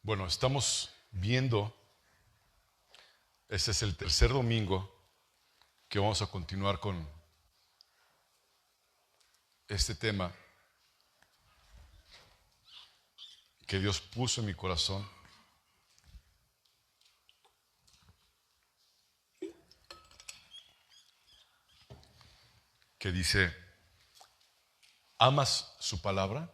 Bueno, estamos viendo, este es el tercer domingo que vamos a continuar con este tema que Dios puso en mi corazón. Que dice, ¿amas su palabra?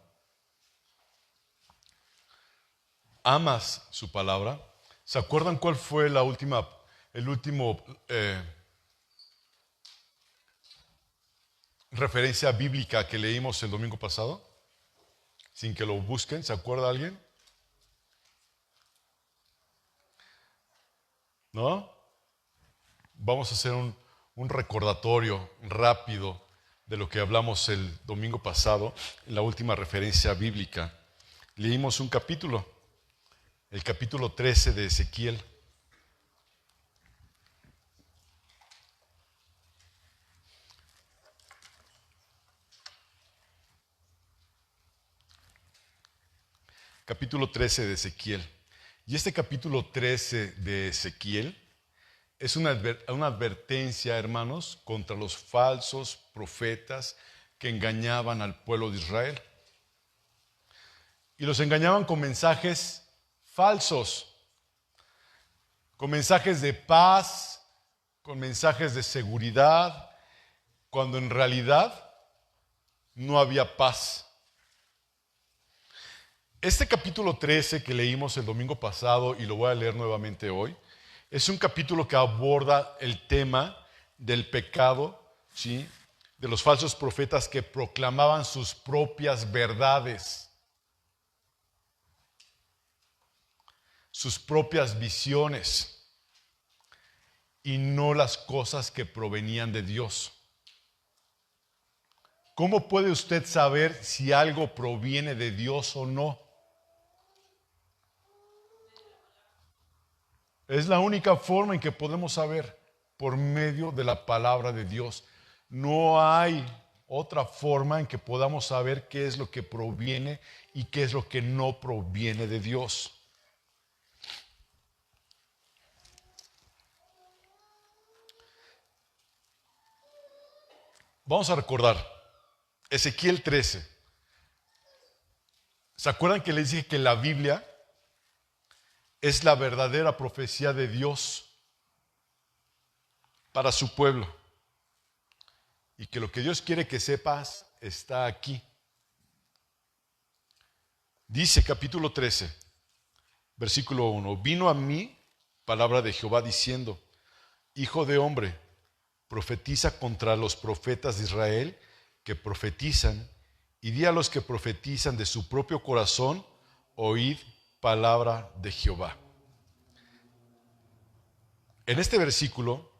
¿Amas su palabra? ¿Se acuerdan cuál fue el último referencia bíblica que leímos el domingo pasado? Sin que lo busquen, ¿se acuerda alguien? ¿No? Vamos a hacer un recordatorio rápido de lo que hablamos el domingo pasado, en la última referencia bíblica. Leímos un capítulo, el capítulo 13 de Ezequiel. Capítulo 13 de Ezequiel. Y este capítulo 13 de Ezequiel es una advertencia, hermanos, contra los falsos profetas que engañaban al pueblo de Israel. Y los engañaban con mensajes falsos, con mensajes de paz, con mensajes de seguridad, cuando en realidad no había paz. Este capítulo 13 que leímos el domingo pasado, y lo voy a leer nuevamente hoy, es un capítulo que aborda el tema del pecado, ¿sí?, de los falsos profetas que proclamaban sus propias verdades, sus propias visiones, y no las cosas que provenían de Dios. ¿Cómo puede usted saber si algo proviene de Dios o no? Es la única forma en que podemos saber, por medio de la palabra de Dios. No hay otra forma en que podamos saber qué es lo que proviene y qué es lo que no proviene de Dios. Vamos a recordar Ezequiel 13. ¿Se acuerdan que les dije que la Biblia es la verdadera profecía de Dios para su pueblo? Y que lo que Dios quiere que sepas está aquí. Dice capítulo 13, versículo 1. Vino a mí palabra de Jehová diciendo, Hijo de hombre, profetiza contra los profetas de Israel que profetizan, y di a los que profetizan de su propio corazón, oíd palabra de Jehová. En este versículo,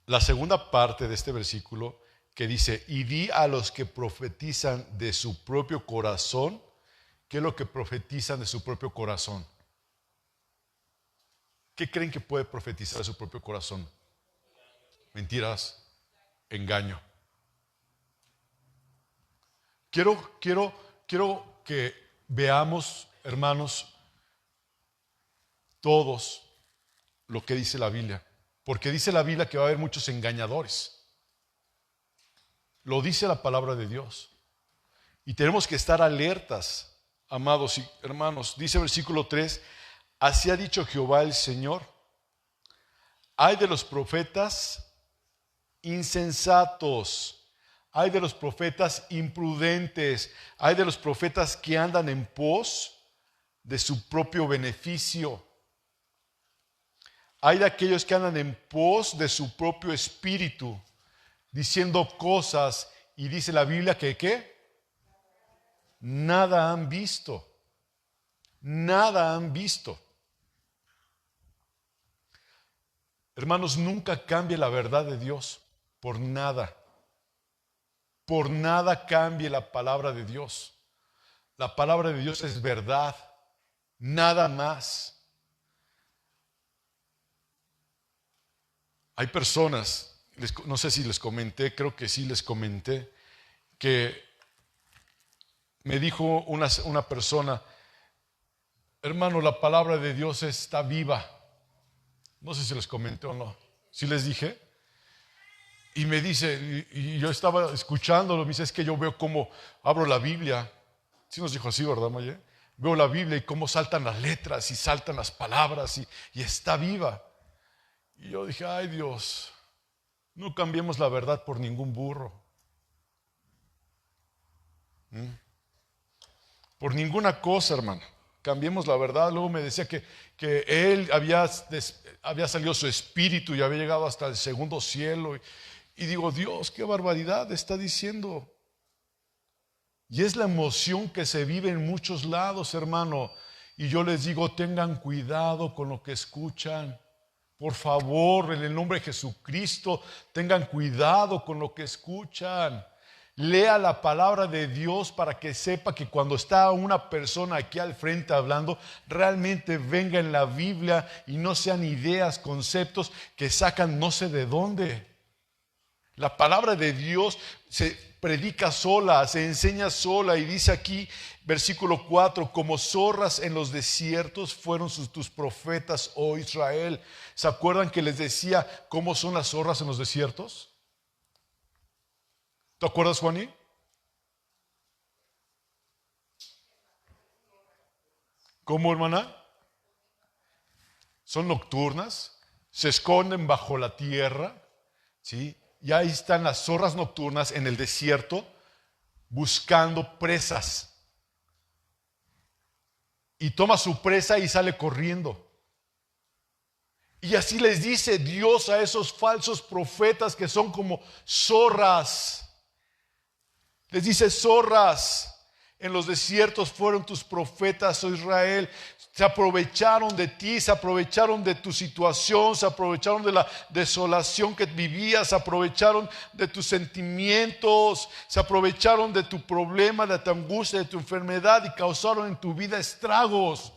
la segunda parte de este versículo que dice, y di a los que profetizan de su propio corazón. ¿Qué es lo que profetizan de su propio corazón? ¿Qué creen que puede profetizar de su propio corazón? Mentiras, engaño. Quiero que veamos, hermanos, todos lo que dice la Biblia. Porque dice la Biblia que va a haber muchos engañadores. Lo dice la palabra de Dios. Y tenemos que estar alertas, amados y hermanos. Dice el versículo 3, así ha dicho Jehová el Señor. Ay de los profetas insensatos, ay de los profetas imprudentes, ay de los profetas que andan en pos de su propio beneficio. Hay de aquellos que andan en pos de su propio espíritu, diciendo cosas, y dice la Biblia que ¿qué? Nada han visto. Nada han visto. Hermanos, nunca cambie la verdad de Dios por nada. Por nada cambie la palabra de Dios. La palabra de Dios es verdad. Nada más. Hay personas, no sé si les comenté, creo que sí les comenté, que me dijo una persona, Hermano, la palabra de Dios está viva. No sé si les comenté o no. ¿Sí les dije? Y me dice, y yo estaba escuchándolo, me dice, es que yo veo cómo abro la Biblia. Sí nos dijo así, ¿verdad, Maye? Veo la Biblia y cómo saltan las letras y saltan las palabras y está viva. Y yo dije, ay Dios, no cambiemos la verdad por ningún burro. Por ninguna cosa, hermano. Cambiemos la verdad. Luego me decía que él había salido su espíritu y había llegado hasta el segundo cielo. Y digo, Dios, qué barbaridad está diciendo. Y es la emoción que se vive en muchos lados, hermano. Y yo les digo, tengan cuidado con lo que escuchan. Por favor, en el nombre de Jesucristo, tengan cuidado con lo que escuchan. Lea la palabra de Dios para que sepa que cuando está una persona aquí al frente hablando, realmente venga en la Biblia y no sean ideas, conceptos que sacan no sé de dónde. La palabra de Dios se predica sola, se enseña sola y dice aquí, versículo 4, como zorras en los desiertos fueron tus profetas, oh Israel. ¿Se acuerdan que les decía cómo son las zorras en los desiertos? ¿Te acuerdas, Juaní? ¿Cómo, hermana? Son nocturnas, se esconden bajo la tierra, ¿sí? Y ahí están las zorras nocturnas en el desierto buscando presas. Y toma su presa y sale corriendo. Y así les dice Dios a esos falsos profetas que son como zorras. Les dice, zorras, en los desiertos fueron tus profetas, oh Israel. Se aprovecharon de ti, se aprovecharon de tu situación, se aprovecharon de la desolación que vivías, se aprovecharon de tus sentimientos, se aprovecharon de tu problema, de tu angustia, de tu enfermedad y causaron en tu vida estragos.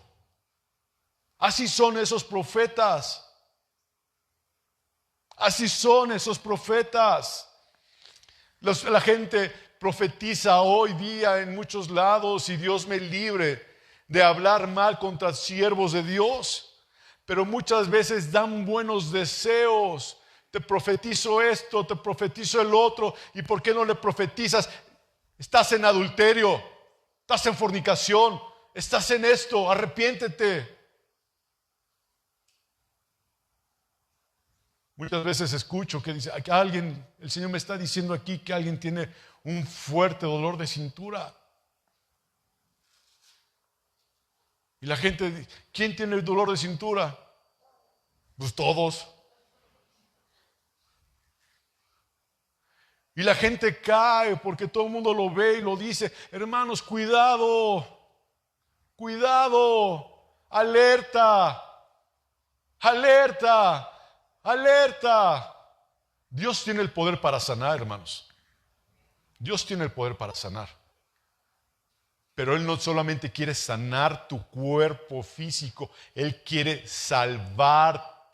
Así son esos profetas. Así son esos profetas. La gente profetiza hoy día en muchos lados y Dios me libre de hablar mal contra siervos de Dios, pero muchas veces dan buenos deseos. Te profetizo esto, te profetizo el otro, ¿y por qué no le profetizas? Estás en adulterio, estás en fornicación, estás en esto, arrepiéntete. Muchas veces escucho que dice que alguien, el Señor me está diciendo aquí que alguien tiene un fuerte dolor de cintura. Y la gente dice, ¿quién tiene el dolor de cintura? Pues todos. Y la gente cae porque todo el mundo lo ve y lo dice. Hermanos, cuidado, cuidado, alerta, alerta, alerta. Dios tiene el poder para sanar, hermanos. Dios tiene el poder para sanar. Pero Él no solamente quiere sanar tu cuerpo físico, Él quiere salvarte.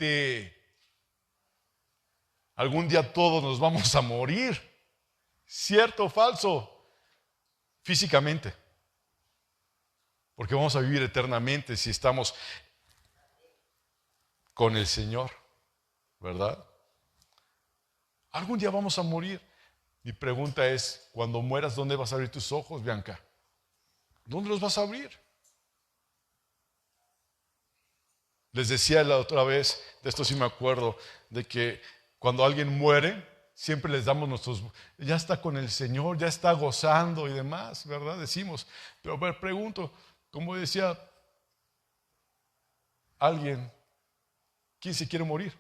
Algún día todos nos vamos a morir, ¿cierto o falso? Físicamente. Porque vamos a vivir eternamente si estamos con el Señor, ¿verdad? Algún día vamos a morir. Mi pregunta es, cuando mueras, ¿dónde vas a abrir tus ojos, Bianca? ¿Dónde los vas a abrir? Les decía la otra vez, de esto sí me acuerdo, de que cuando alguien muere, siempre les damos ya está con el Señor, ya está gozando y demás, ¿verdad? Decimos, pero pregunto, como decía alguien, ¿quién se quiere morir?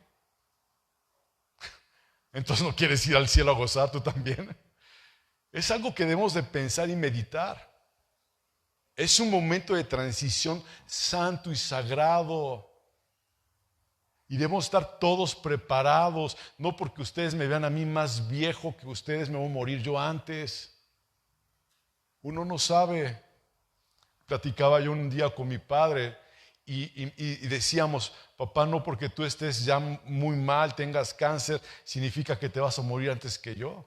Entonces no quieres ir al cielo a gozar tú también. Es algo que debemos de pensar y meditar. Es un momento de transición santo y sagrado. Y debemos estar todos preparados, no porque ustedes me vean a mí más viejo que ustedes, me voy a morir yo antes. Uno no sabe. Platicaba yo un día con mi padre y decíamos, papá, no porque tú estés ya muy mal, tengas cáncer, significa que te vas a morir antes que yo.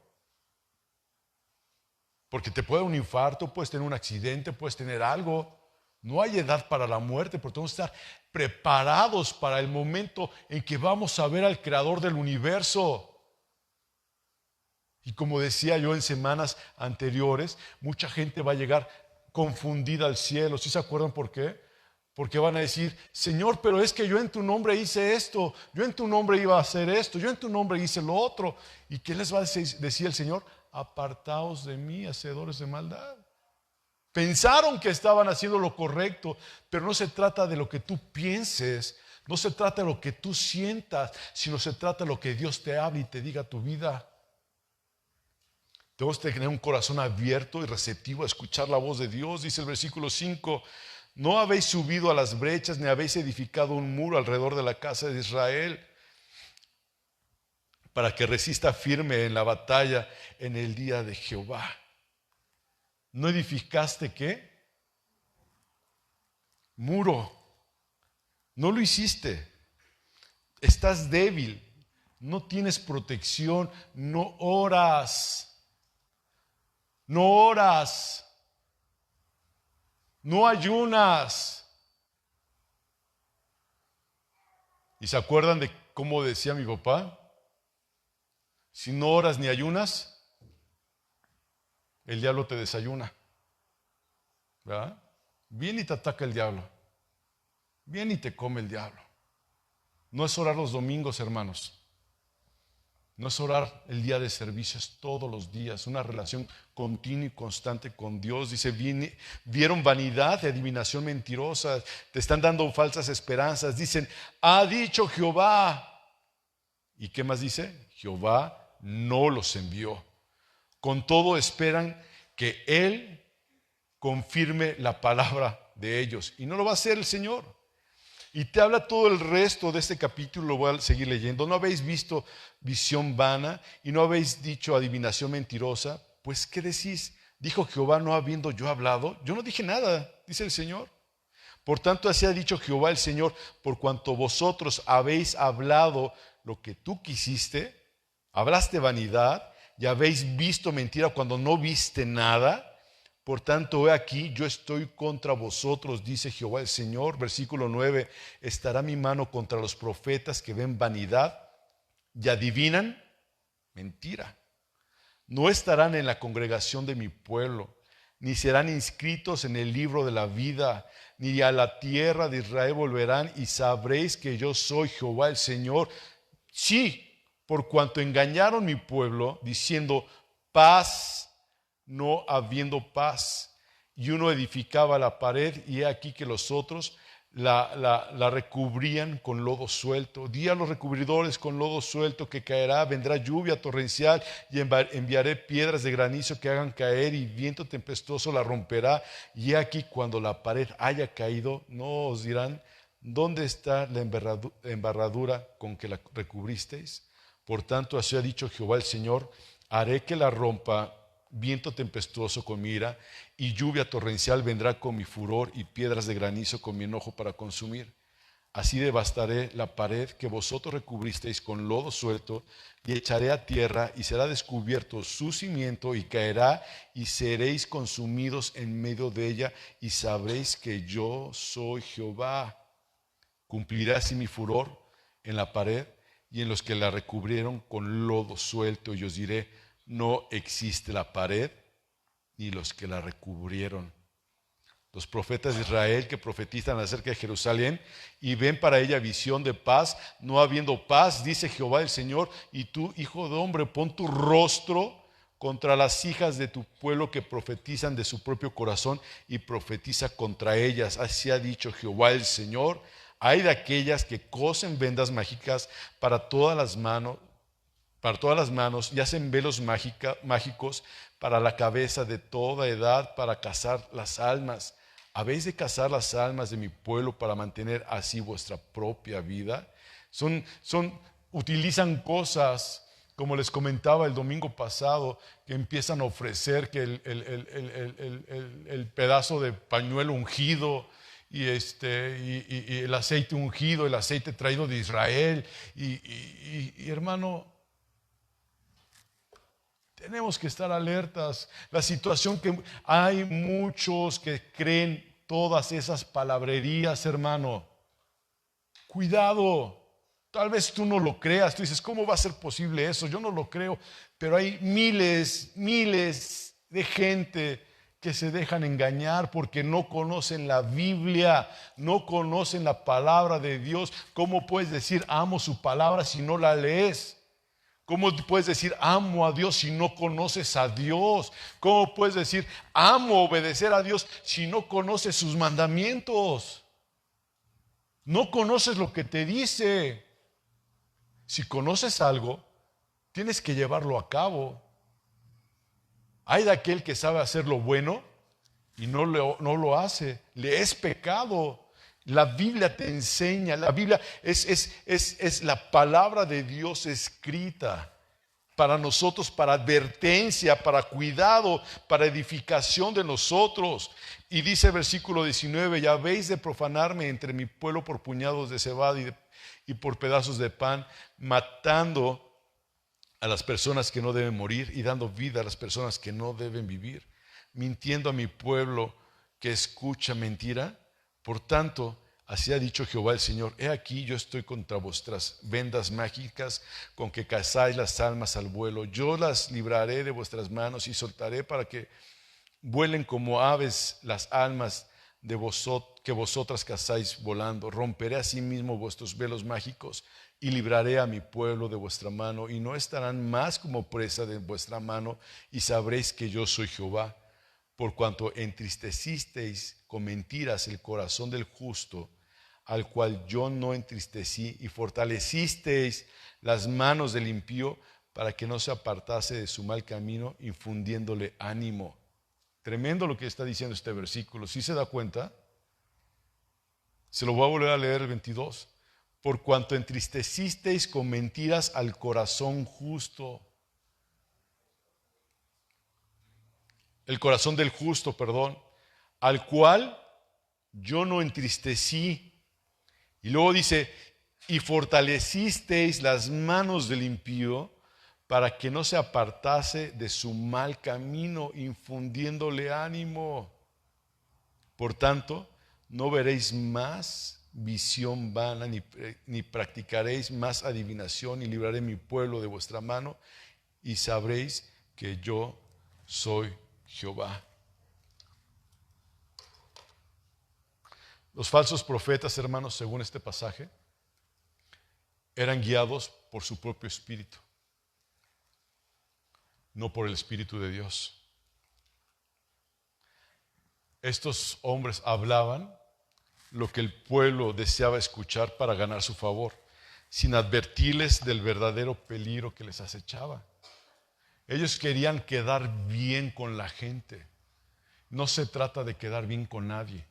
Porque te puede dar un infarto, puedes tener un accidente, puedes tener algo. No hay edad para la muerte, porque tenemos que estar preparados para el momento en que vamos a ver al Creador del universo. Y como decía yo en semanas anteriores, mucha gente va a llegar confundida al cielo. ¿Sí se acuerdan por qué? Porque van a decir, Señor, pero es que yo en tu nombre hice esto, yo en tu nombre iba a hacer esto, yo en tu nombre hice lo otro. ¿Y qué les va a decir el Señor? Apartaos de mí, hacedores de maldad. Pensaron que estaban haciendo lo correcto, pero no se trata de lo que tú pienses, no se trata de lo que tú sientas, sino se trata de lo que Dios te hable y te diga a tu vida. Tenemos que tener un corazón abierto y receptivo a escuchar la voz de Dios. Dice el versículo 5, no habéis subido a las brechas ni habéis edificado un muro alrededor de la casa de Israel para que resista firme en la batalla en el día de Jehová. ¿No edificaste qué? Muro. No lo hiciste. Estás débil. No tienes protección. No oras. No oras. No ayunas. ¿Y se acuerdan de cómo decía mi papá? Si no oras ni ayunas, el diablo te desayuna. ¿Verdad? Viene y te ataca el diablo. Viene y te come el diablo. No es orar los domingos, hermanos. No es orar el día de servicio, es todos los días. Una relación continua y constante con Dios. Dice, vieron vanidad y adivinación mentirosa. Te están dando falsas esperanzas. Dicen, ha dicho Jehová. ¿Y qué más dice? Jehová no los envió. Con todo esperan que Él confirme la palabra de ellos. Y no lo va a hacer el Señor. Y te habla todo el resto de este capítulo, lo voy a seguir leyendo. ¿No habéis visto visión vana y no habéis dicho adivinación mentirosa? Pues, ¿qué decís? Dijo Jehová, no habiendo yo hablado. Yo no dije nada, dice el Señor. Por tanto, así ha dicho Jehová el Señor, por cuanto vosotros habéis hablado lo que tú quisiste, hablaste vanidad y habéis visto mentira cuando no viste nada. Por tanto, he aquí, yo estoy contra vosotros, dice Jehová el Señor. Versículo 9, estará mi mano contra los profetas que ven vanidad y adivinan mentira. No estarán en la congregación de mi pueblo, ni serán inscritos en el libro de la vida, ni a la tierra de Israel volverán, y sabréis que yo soy Jehová el Señor. Sí, por cuanto engañaron mi pueblo, diciendo paz, no habiendo paz, y uno edificaba la pared, y he aquí que los otros la recubrían con lodo suelto. Di a los recubridores con lodo suelto que caerá, vendrá lluvia torrencial, y enviaré piedras de granizo que hagan caer, y viento tempestuoso la romperá. Y he aquí cuando la pared haya caído, no os dirán, ¿dónde está la embarradura con que la recubristeis? Por tanto, así ha dicho Jehová el Señor, haré que la rompa viento tempestuoso con mi ira, y lluvia torrencial vendrá con mi furor, y piedras de granizo con mi enojo para consumir. Así devastaré la pared que vosotros recubristeis con lodo suelto, y echaré a tierra, y será descubierto su cimiento, y caerá, y seréis consumidos en medio de ella, y sabréis que yo soy Jehová. Cumpliré así mi furor en la pared, y en los que la recubrieron con lodo suelto, y os diré, no existe la pared, ni los que la recubrieron. Los profetas de Israel que profetizan acerca de Jerusalén y ven para ella visión de paz, no habiendo paz, dice Jehová el Señor, y tú, hijo de hombre, pon tu rostro contra las hijas de tu pueblo que profetizan de su propio corazón y profetiza contra ellas. Así ha dicho Jehová el Señor. Hay de aquellas que cosen vendas mágicas para todas las manos y hacen velos mágicos para la cabeza de toda edad para cazar las almas. ¿Habéis de cazar las almas de mi pueblo para mantener así vuestra propia vida? Utilizan cosas, como les comentaba el domingo pasado, que empiezan a ofrecer que el pedazo de pañuelo ungido y el aceite ungido, el aceite traído de Israel. Y hermano, tenemos que estar alertas. La situación que hay muchos que creen todas esas palabrerías, hermano. Cuidado. Tal vez tú no lo creas. Tú dices, ¿cómo va a ser posible eso? Yo no lo creo. Pero hay miles de gente que se dejan engañar porque no conocen la Biblia, no conocen la palabra de Dios. ¿Cómo puedes decir amo su palabra si no la lees? ¿Cómo puedes decir amo a Dios si no conoces a Dios? ¿Cómo puedes decir amo obedecer a Dios si no conoces sus mandamientos? No conoces lo que te dice. Si conoces algo, tienes que llevarlo a cabo. Hay de aquel que sabe hacer lo bueno y no lo hace. Le es pecado. La Biblia te enseña. La Biblia es la palabra de Dios escrita para nosotros, para advertencia, para cuidado, para edificación de nosotros. Y dice el versículo 19, ya habéis de profanarme entre mi pueblo por puñados de cebada y por pedazos de pan, matando a las personas que no deben morir y dando vida a las personas que no deben vivir, mintiendo a mi pueblo que escucha mentira. Por tanto, así ha dicho Jehová el Señor, he aquí yo estoy contra vuestras vendas mágicas con que cazáis las almas al vuelo. Yo las libraré de vuestras manos y soltaré para que vuelen como aves las almas de que vosotras cazáis volando. Romperé asimismo vuestros velos mágicos y libraré a mi pueblo de vuestra mano, y no estarán más como presa de vuestra mano, y sabréis que yo soy Jehová. Por cuanto entristecisteis con mentiras el corazón del justo, al cual yo no entristecí, y fortalecisteis las manos del impío para que no se apartase de su mal camino, infundiéndole ánimo. Tremendo lo que está diciendo este versículo. ¿Sí se da cuenta? Se lo voy a volver a leer el 22. Por cuanto entristecisteis con mentiras al corazón justo. El corazón del justo, perdón. Al cual yo no entristecí. Y luego dice, y fortalecisteis las manos del impío para que no se apartase de su mal camino, infundiéndole ánimo. Por tanto, no veréis más visión vana, ni practicaréis más adivinación, y libraré mi pueblo de vuestra mano, y sabréis que yo soy Jehová. Los falsos profetas, hermanos, según este pasaje, eran guiados por su propio espíritu, no por el Espíritu de Dios. Estos hombres hablaban lo que el pueblo deseaba escuchar para ganar su favor, sin advertirles del verdadero peligro que les acechaba. Ellos querían quedar bien con la gente. No se trata de quedar bien con nadie.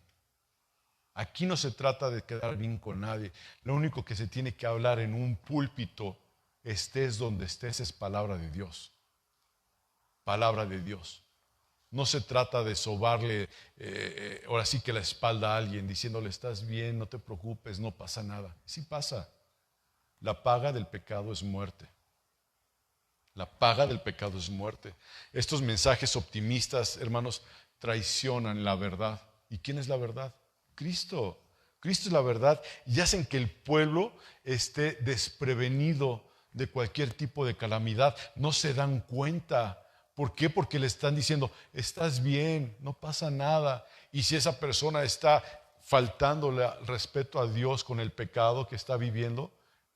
Aquí no se trata de quedar bien con nadie. Lo único que se tiene que hablar en un púlpito, estés donde estés, es palabra de Dios. Palabra de Dios. No se trata de sobarle, ahora sí que la espalda a alguien, diciéndole, estás bien, no te preocupes, no pasa nada. Sí pasa. La paga del pecado es muerte. La paga del pecado es muerte. Estos mensajes optimistas, hermanos, traicionan la verdad. ¿Y quién es la verdad? Cristo. Cristo es la verdad y hacen que el pueblo esté desprevenido de cualquier tipo de calamidad. No se dan cuenta. ¿Por qué? Porque le están diciendo, estás bien, no pasa nada. Y si esa persona está faltándole respeto a Dios con el pecado que está viviendo,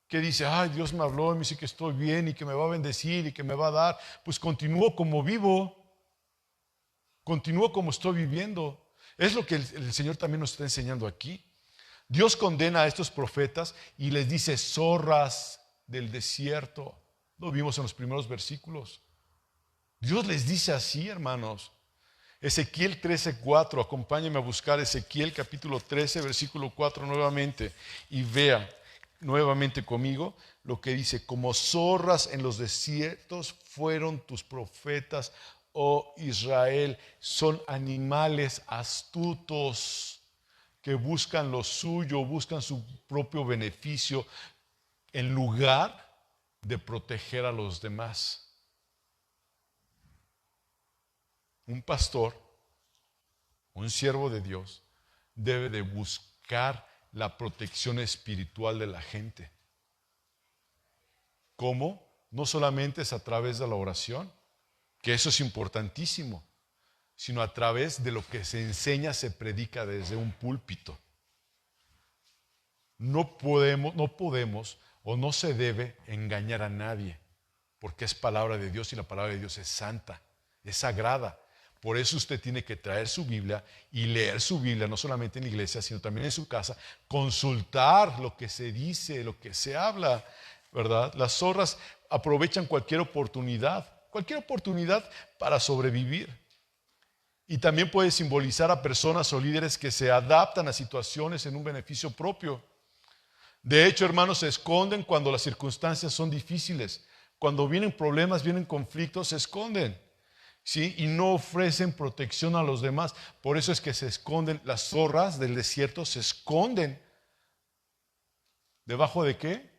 que dice, ay, Dios me habló y me dice que estoy bien y que me va a bendecir y que me va a dar, pues continúo como vivo, continúo como estoy viviendo. Es lo que el Señor también nos está enseñando aquí. Dios condena a estos profetas y les dice, zorras del desierto. Lo vimos en los primeros versículos. Dios les dice así, hermanos. Ezequiel 13:4, acompáñenme a buscar Ezequiel capítulo 13, versículo 4 nuevamente y vea nuevamente conmigo lo que dice, como zorras en los desiertos fueron tus profetas, oh Israel. Son animales astutos que buscan lo suyo, buscan su propio beneficio en lugar de proteger a los demás. Un pastor, un siervo de Dios, debe de buscar la protección espiritual de la gente. ¿Cómo? No solamente es a través de la oración, que eso es importantísimo, sino a través de lo que se enseña, se predica desde un púlpito. No podemos o no se debe engañar a nadie, porque es palabra de Dios y la palabra de Dios es santa, es sagrada. Por eso usted tiene que traer su Biblia y leer su Biblia, no solamente en la iglesia, sino también en su casa, consultar lo que se dice, lo que se habla, ¿verdad? Las zorras aprovechan cualquier oportunidad para sobrevivir. Y también puede simbolizar a personas o líderes que se adaptan a situaciones en un beneficio propio. De hecho, hermanos, se esconden cuando las circunstancias son difíciles. Cuando vienen problemas, vienen conflictos, se esconden, ¿sí? Y no ofrecen protección a los demás. Por eso es que se esconden. Las zorras del desierto se esconden. ¿Debajo de qué?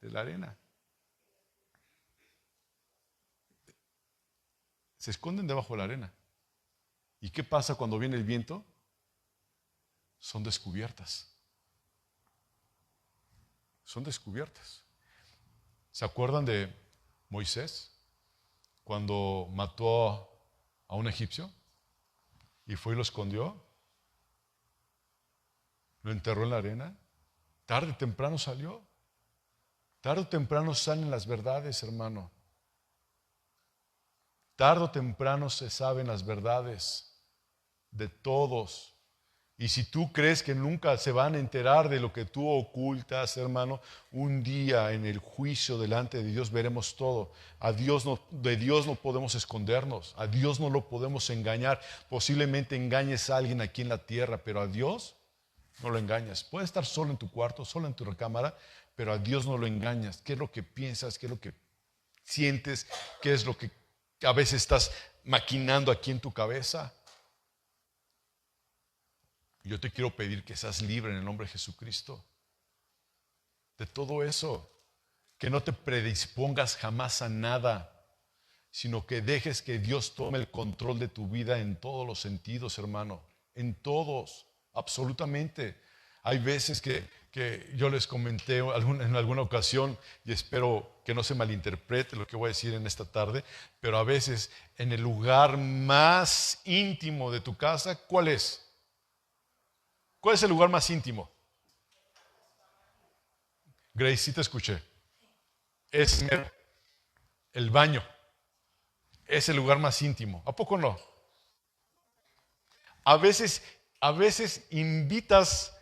De la arena. Se esconden debajo de la arena. ¿Y qué pasa cuando viene el viento? Son descubiertas. Son descubiertas. ¿Se acuerdan de Moisés cuando mató a un egipcio y fue y lo escondió? Lo enterró en la arena. Tarde o temprano salió. Tarde o temprano salen las verdades, hermano. Tarde o temprano se saben las verdades de todos. Y si tú crees que nunca se van a enterar de lo que tú ocultas, hermano, un día en el juicio delante de Dios veremos todo. De Dios no podemos escondernos, a Dios no lo podemos engañar. Posiblemente engañes a alguien aquí en la tierra, pero a Dios no lo engañas. Puedes estar solo en tu cuarto, solo en tu recámara, pero a Dios no lo engañas. ¿Qué es lo que piensas? ¿Qué es lo que sientes? ¿Qué es lo que a veces estás maquinando aquí en tu cabeza? Yo te quiero pedir que seas libre en el nombre de Jesucristo de todo eso, que no te predispongas jamás a nada, sino que dejes que Dios tome el control de tu vida en todos los sentidos, hermano, en todos, absolutamente. Hay veces que yo les comenté en alguna ocasión, y espero que no se malinterprete lo que voy a decir en esta tarde, pero a veces en el lugar más íntimo de tu casa, ¿cuál es? ¿Cuál es el lugar más íntimo? Grace, sí te escuché. Es el baño. Es el lugar más íntimo. ¿A poco no? A veces invitas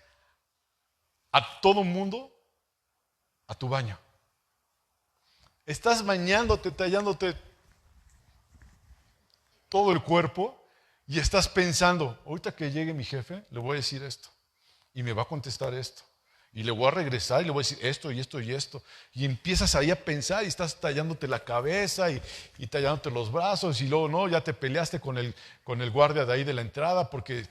a todo mundo a tu baño. Estás bañándote, tallándote todo el cuerpo y estás pensando, ahorita que llegue mi jefe, le voy a decir esto y me va a contestar esto. Y le voy a regresar y le voy a decir esto y esto y esto. Y empiezas ahí a pensar y estás tallándote la cabeza y tallándote los brazos y luego no, ya te peleaste con el guardia de ahí de la entrada porque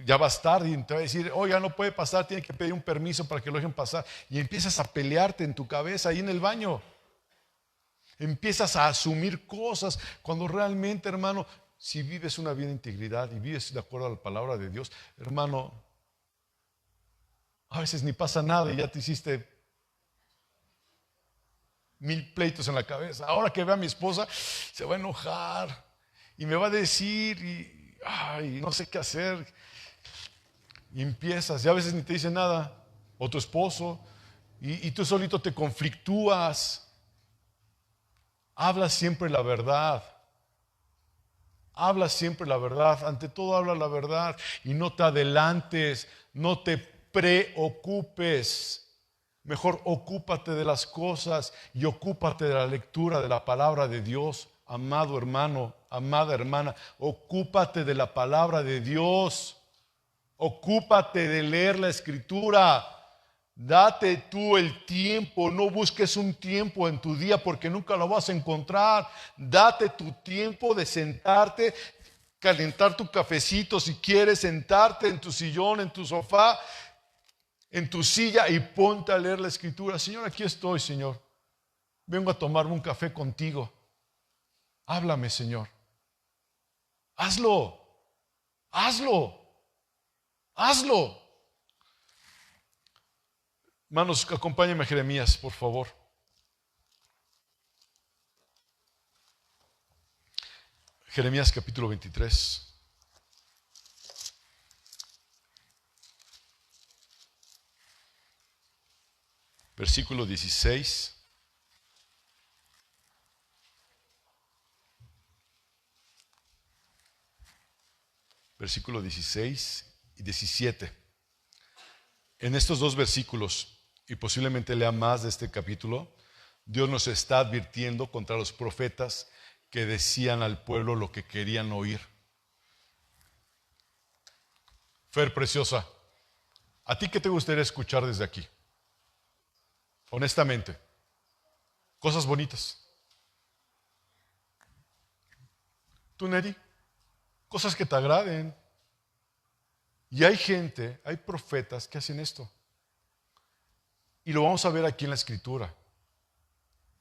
ya vas tarde y te va a decir, oiga, no puede pasar, tiene que pedir un permiso para que lo dejen pasar. Y empiezas a pelearte en tu cabeza ahí en el baño. Empiezas a asumir cosas cuando realmente, hermano, si vives una vida de integridad y vives de acuerdo a la palabra de Dios, hermano, a veces ni pasa nada y ya te hiciste 1000 pleitos en la cabeza. Ahora que vea a mi esposa, se va a enojar y me va a decir, ay, no sé qué hacer. Y empiezas, y a veces ni te dice nada, o tu esposo, y tú solito te conflictúas. Habla siempre la verdad. Habla siempre la verdad. Ante todo habla la verdad y no te adelantes, no te preocupes. Mejor ocúpate de las cosas y ocúpate de la lectura de la palabra de Dios. Amado hermano, amada hermana, ocúpate de la palabra de Dios. Ocúpate de leer la escritura. Date tú el tiempo, no busques un tiempo en tu día porque nunca lo vas a encontrar. Date tu tiempo de sentarte, calentar tu cafecito si quieres, sentarte en tu sillón, en tu sofá, en tu silla y ponte a leer la escritura. Señor, aquí estoy, Señor. Vengo a tomarme un café contigo. Háblame, Señor. Hazlo. Hazlo. Hazlo. Hermanos, acompáñenme a Jeremías, por favor. Jeremías capítulo 23. Versículo 16. Versículo 16 y 17. En estos dos versículos, y posiblemente lea más de este capítulo, Dios nos está advirtiendo contra los profetas que decían al pueblo lo que querían oír. Fer, preciosa, ¿a ti qué te gustaría escuchar desde aquí? Honestamente, cosas bonitas. ¿Tú, Neri? Cosas que te agraden. Y hay gente, hay profetas que hacen esto. Y lo vamos a ver aquí en la Escritura.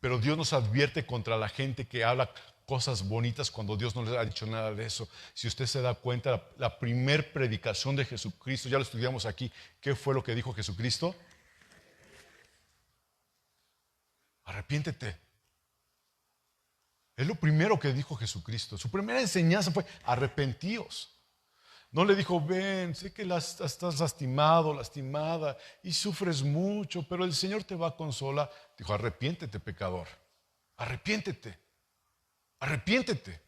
Pero Dios nos advierte contra la gente que habla cosas bonitas cuando Dios no les ha dicho nada de eso. Si usted se da cuenta, la primer predicación de Jesucristo, ya lo estudiamos aquí, ¿qué fue lo que dijo Jesucristo? Arrepiéntete. Es lo primero que dijo Jesucristo. Su primera enseñanza fue arrepentíos. No le dijo, ven, sé que estás lastimado, lastimada y sufres mucho, pero el Señor te va a consolar. Dijo, arrepiéntete, pecador. Arrepiéntete. Arrepiéntete.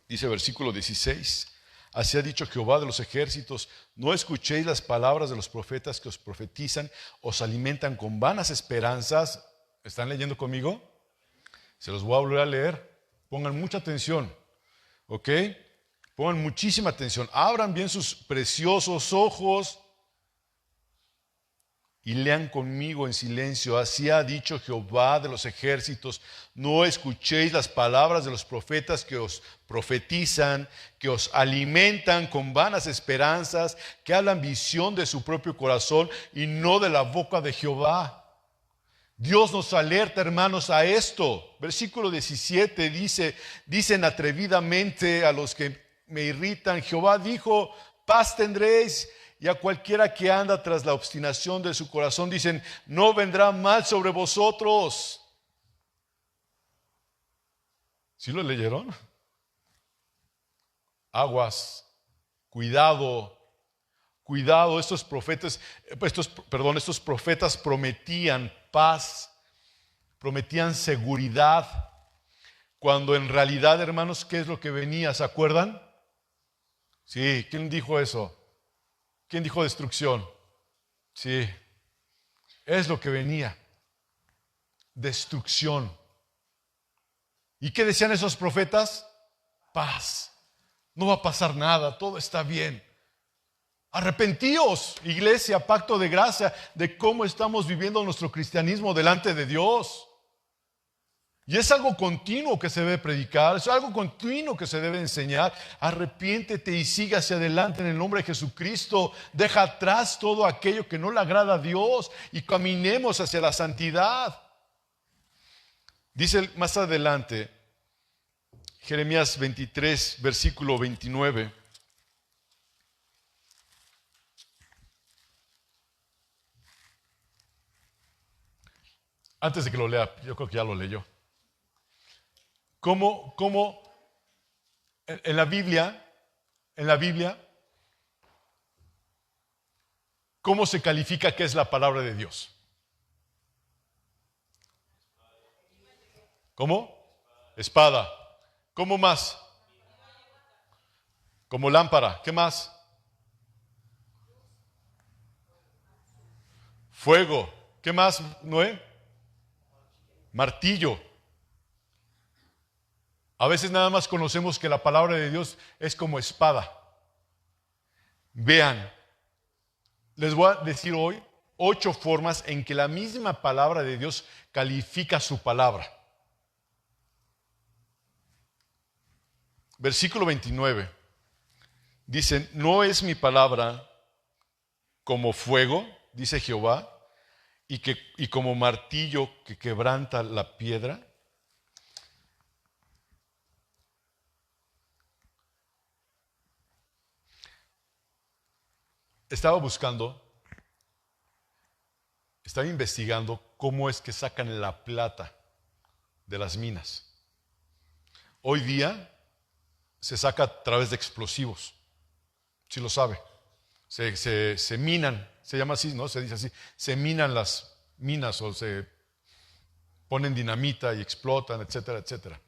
Dice versículo 16. Así ha dicho Jehová de los ejércitos, no escuchéis las palabras de los profetas que os profetizan, os alimentan con vanas esperanzas. ¿Están leyendo conmigo? Se los voy a volver a leer. Pongan mucha atención. ¿Ok? Pongan muchísima atención. Abran bien sus preciosos ojos y lean conmigo en silencio. Así ha dicho Jehová de los ejércitos, no escuchéis las palabras de los profetas que os profetizan, que os alimentan con vanas esperanzas, que hablan visión de su propio corazón y no de la boca de Jehová. Dios nos alerta, hermanos, a esto. Versículo 17 dicen atrevidamente a los que me irritan, Jehová dijo, paz tendréis. Y a cualquiera que anda tras la obstinación de su corazón dicen, no vendrá mal sobre vosotros. ¿Sí lo leyeron? Aguas, cuidado, cuidado. Estos profetas prometían paz, prometían seguridad, cuando en realidad, hermanos, ¿qué es lo que venía? ¿Se acuerdan? Sí, ¿quién dijo eso? ¿Quién dijo destrucción? Sí, es lo que venía. Destrucción. ¿Y qué decían esos profetas? Paz. No va a pasar nada, todo está bien. Arrepentíos, iglesia, pacto de gracia, de cómo estamos viviendo nuestro cristianismo delante de Dios. Y es algo continuo que se debe predicar, es algo continuo que se debe enseñar. Arrepiéntete y siga hacia adelante en el nombre de Jesucristo. Deja atrás todo aquello que no le agrada a Dios y caminemos hacia la santidad. Dice más adelante, Jeremías 23, versículo 29. Antes de que lo lea, yo creo que ya lo leyó. ¿Cómo en la Biblia, cómo se califica que es la palabra de Dios? ¿Cómo? Espada. ¿Cómo más? Como lámpara. ¿Qué más? Fuego. ¿Qué más, Noé? Martillo. A veces nada más conocemos que la palabra de Dios es como espada. Vean, les voy a decir hoy 8 formas en que la misma palabra de Dios califica su palabra. Versículo 29. Dicen, no es mi palabra como fuego, dice Jehová, y como martillo que quebranta la piedra. estaba buscando, estaba investigando cómo es que sacan la plata de las minas. Hoy día se saca a través de explosivos, si lo sabe. Se minan, se llama así, ¿no? Se dice así, se minan las minas o se ponen dinamita y explotan, etcétera, etcétera.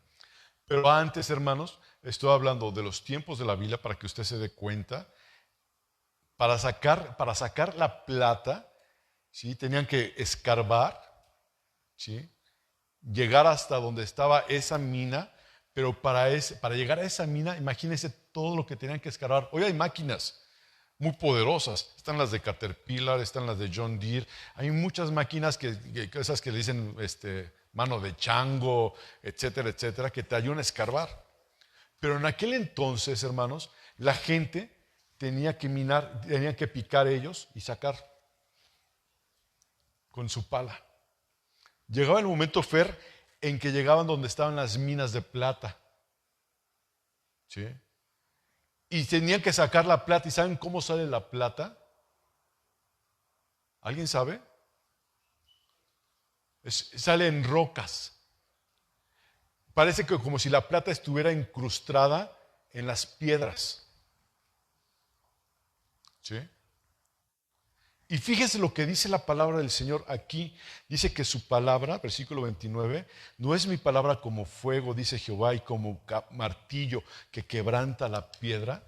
Pero antes, hermanos, estoy hablando de los tiempos de la Biblia para que usted se dé cuenta. Para sacar la plata, ¿sí? Tenían que escarbar, ¿sí? Llegar hasta donde estaba esa mina, pero para llegar a esa mina, imagínense todo lo que tenían que escarbar. Hoy hay máquinas muy poderosas, están las de Caterpillar, están las de John Deere, hay muchas máquinas esas que le dicen mano de chango, etcétera, etcétera, que te ayudan a escarbar. Pero en aquel entonces, hermanos, la gente tenía que minar, tenían que picar ellos y sacar con su pala. Llegaba el momento, Fer, en que llegaban donde estaban las minas de plata. ¿Sí? Y tenían que sacar la plata. ¿Y saben cómo sale la plata? ¿Alguien sabe? Sale en rocas. Parece que como si la plata estuviera incrustada en las piedras. ¿Sí? Y fíjese lo que dice la palabra del Señor aquí. Dice que su palabra, versículo 29, no es mi palabra como fuego, dice Jehová, y como martillo que quebranta la piedra.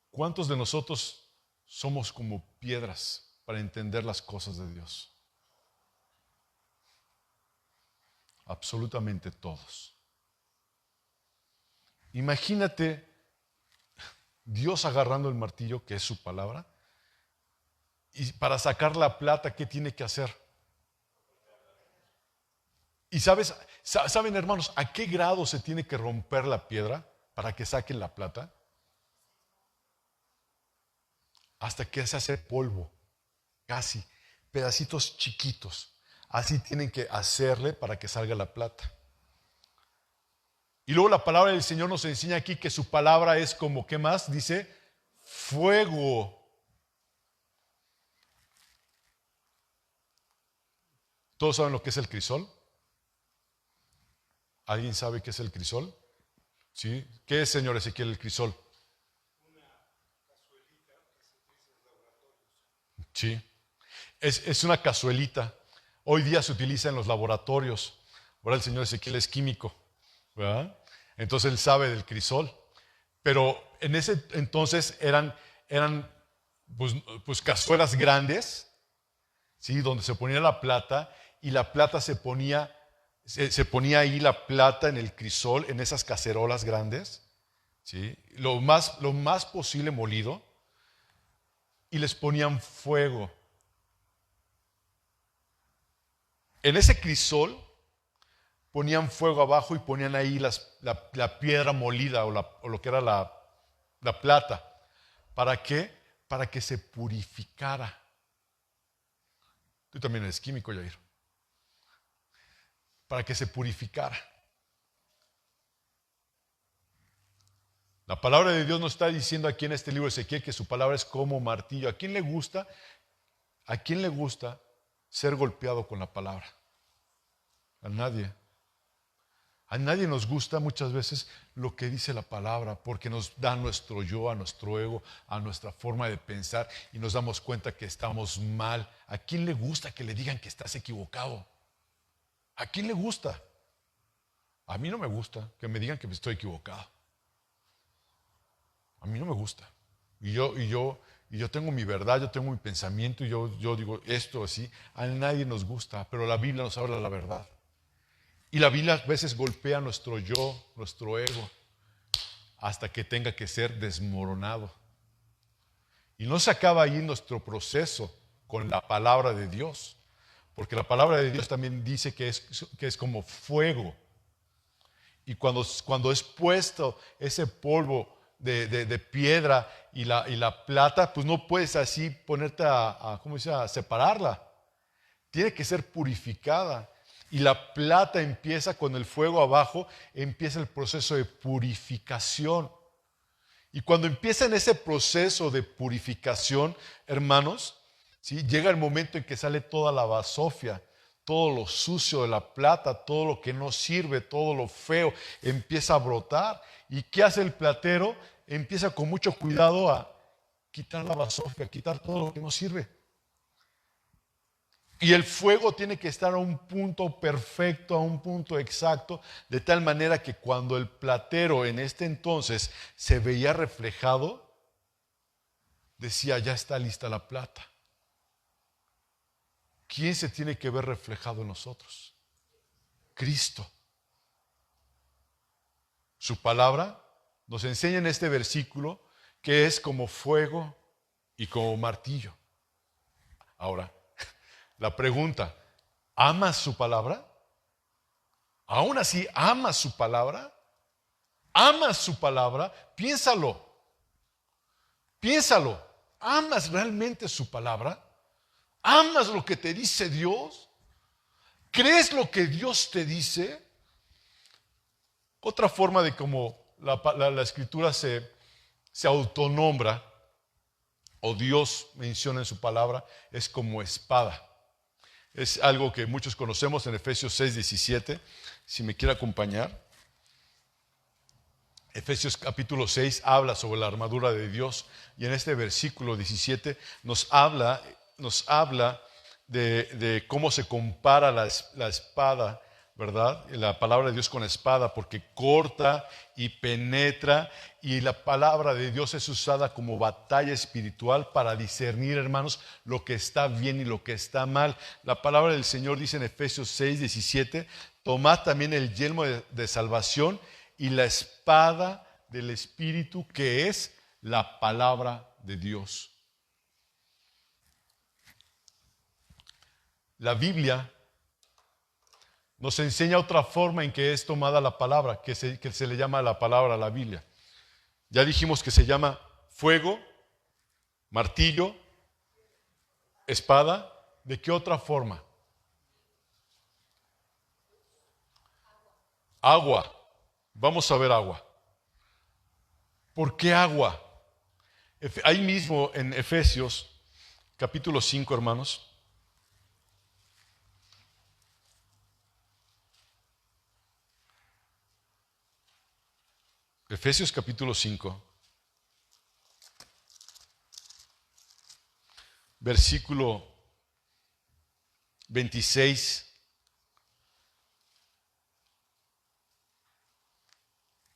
¿Cuántos de nosotros somos como piedras para entender las cosas de Dios? Absolutamente todos. Imagínate Dios agarrando el martillo, que es su palabra, y para sacar la plata, ¿qué tiene que hacer? Y saben, hermanos, ¿a qué grado se tiene que romper la piedra para que saquen la plata? Hasta que se hace polvo, casi, pedacitos chiquitos. Así tienen que hacerle para que salga la plata. Y luego la palabra del Señor nos enseña aquí que su palabra es como, ¿qué más? Dice, fuego. ¿Todos saben lo que es el crisol? ¿Alguien sabe qué es el crisol? ¿Sí? ¿Qué es, señor Ezequiel, el crisol? Sí. Es una cazuelita. Hoy día se utiliza en los laboratorios. Ahora el señor Ezequiel es químico, ¿verdad? Entonces él sabe del crisol. Pero en ese entonces eran pues cazuelas grandes, ¿sí? Donde se ponía la plata y la plata se ponía ahí la plata en el crisol, en esas cacerolas grandes, ¿sí? Lo más posible molido, y les ponían fuego. En ese crisol ponían fuego abajo y ponían ahí la piedra molida o lo que era la plata. ¿Para qué? Para que se purificara. Tú también eres químico, Yair. Para que se purificara. La palabra de Dios nos está diciendo aquí en este libro de Ezequiel que su palabra es como martillo. ¿A quién le gusta? ¿A quién le gusta ser golpeado con la palabra? A nadie. A nadie nos gusta muchas veces lo que dice la palabra porque nos da nuestro yo, a nuestro ego, a nuestra forma de pensar y nos damos cuenta que estamos mal. ¿A quién le gusta que le digan que estás equivocado? ¿A quién le gusta? A mí no me gusta que me digan que estoy equivocado. A mí no me gusta. Y yo tengo mi verdad, yo tengo mi pensamiento y yo digo esto así. A nadie nos gusta, pero la Biblia nos habla la verdad. Y la Biblia a veces golpea nuestro yo, nuestro ego, hasta que tenga que ser desmoronado. Y no se acaba ahí nuestro proceso con la palabra de Dios, porque la palabra de Dios también dice que es como fuego. Y cuando es puesto ese polvo de piedra y la plata, pues no puedes así ponerte a separarla. Tiene que ser purificada. Y la plata empieza con el fuego abajo, empieza el proceso de purificación. Y cuando empieza en ese proceso de purificación, hermanos, ¿sí? Llega el momento en que sale toda la basofia, todo lo sucio de la plata, todo lo que no sirve, todo lo feo, empieza a brotar. ¿Y qué hace el platero? Empieza con mucho cuidado a quitar la basofia, a quitar todo lo que no sirve. Y el fuego tiene que estar a un punto perfecto, a un punto exacto, de tal manera que cuando el platero en este entonces se veía reflejado, decía, ya está lista la plata. ¿Quién se tiene que ver reflejado en nosotros? Cristo. Su palabra nos enseña en este versículo que es como fuego y como martillo. Ahora, la pregunta, ¿amas su palabra? ¿Aún así amas su palabra? ¿Amas su palabra? Piénsalo. Piénsalo. ¿Amas realmente su palabra? ¿Amas lo que te dice Dios? ¿Crees lo que Dios te dice? Otra forma de cómo la escritura se autonombra o Dios menciona en su palabra es como espada. Es algo que muchos conocemos en Efesios 6:17. Si me quiere acompañar. Efesios capítulo 6 habla sobre la armadura de Dios y en este versículo 17 nos habla de cómo se compara la espada, ¿verdad? La palabra de Dios con espada, porque corta y penetra, y la palabra de Dios es usada como batalla espiritual para discernir, hermanos, lo que está bien y lo que está mal. La palabra del Señor dice en Efesios 6:17, tomad también el yelmo de salvación y la espada del Espíritu, que es la palabra de Dios. La Biblia nos enseña otra forma en que es tomada la palabra, que se le llama la palabra a la Biblia. Ya dijimos que se llama fuego, martillo, espada. ¿De qué otra forma? Agua. Vamos a ver agua. ¿Por qué agua? Ahí mismo en Efesios, capítulo 5, hermanos. Efesios capítulo 5, versículo 26.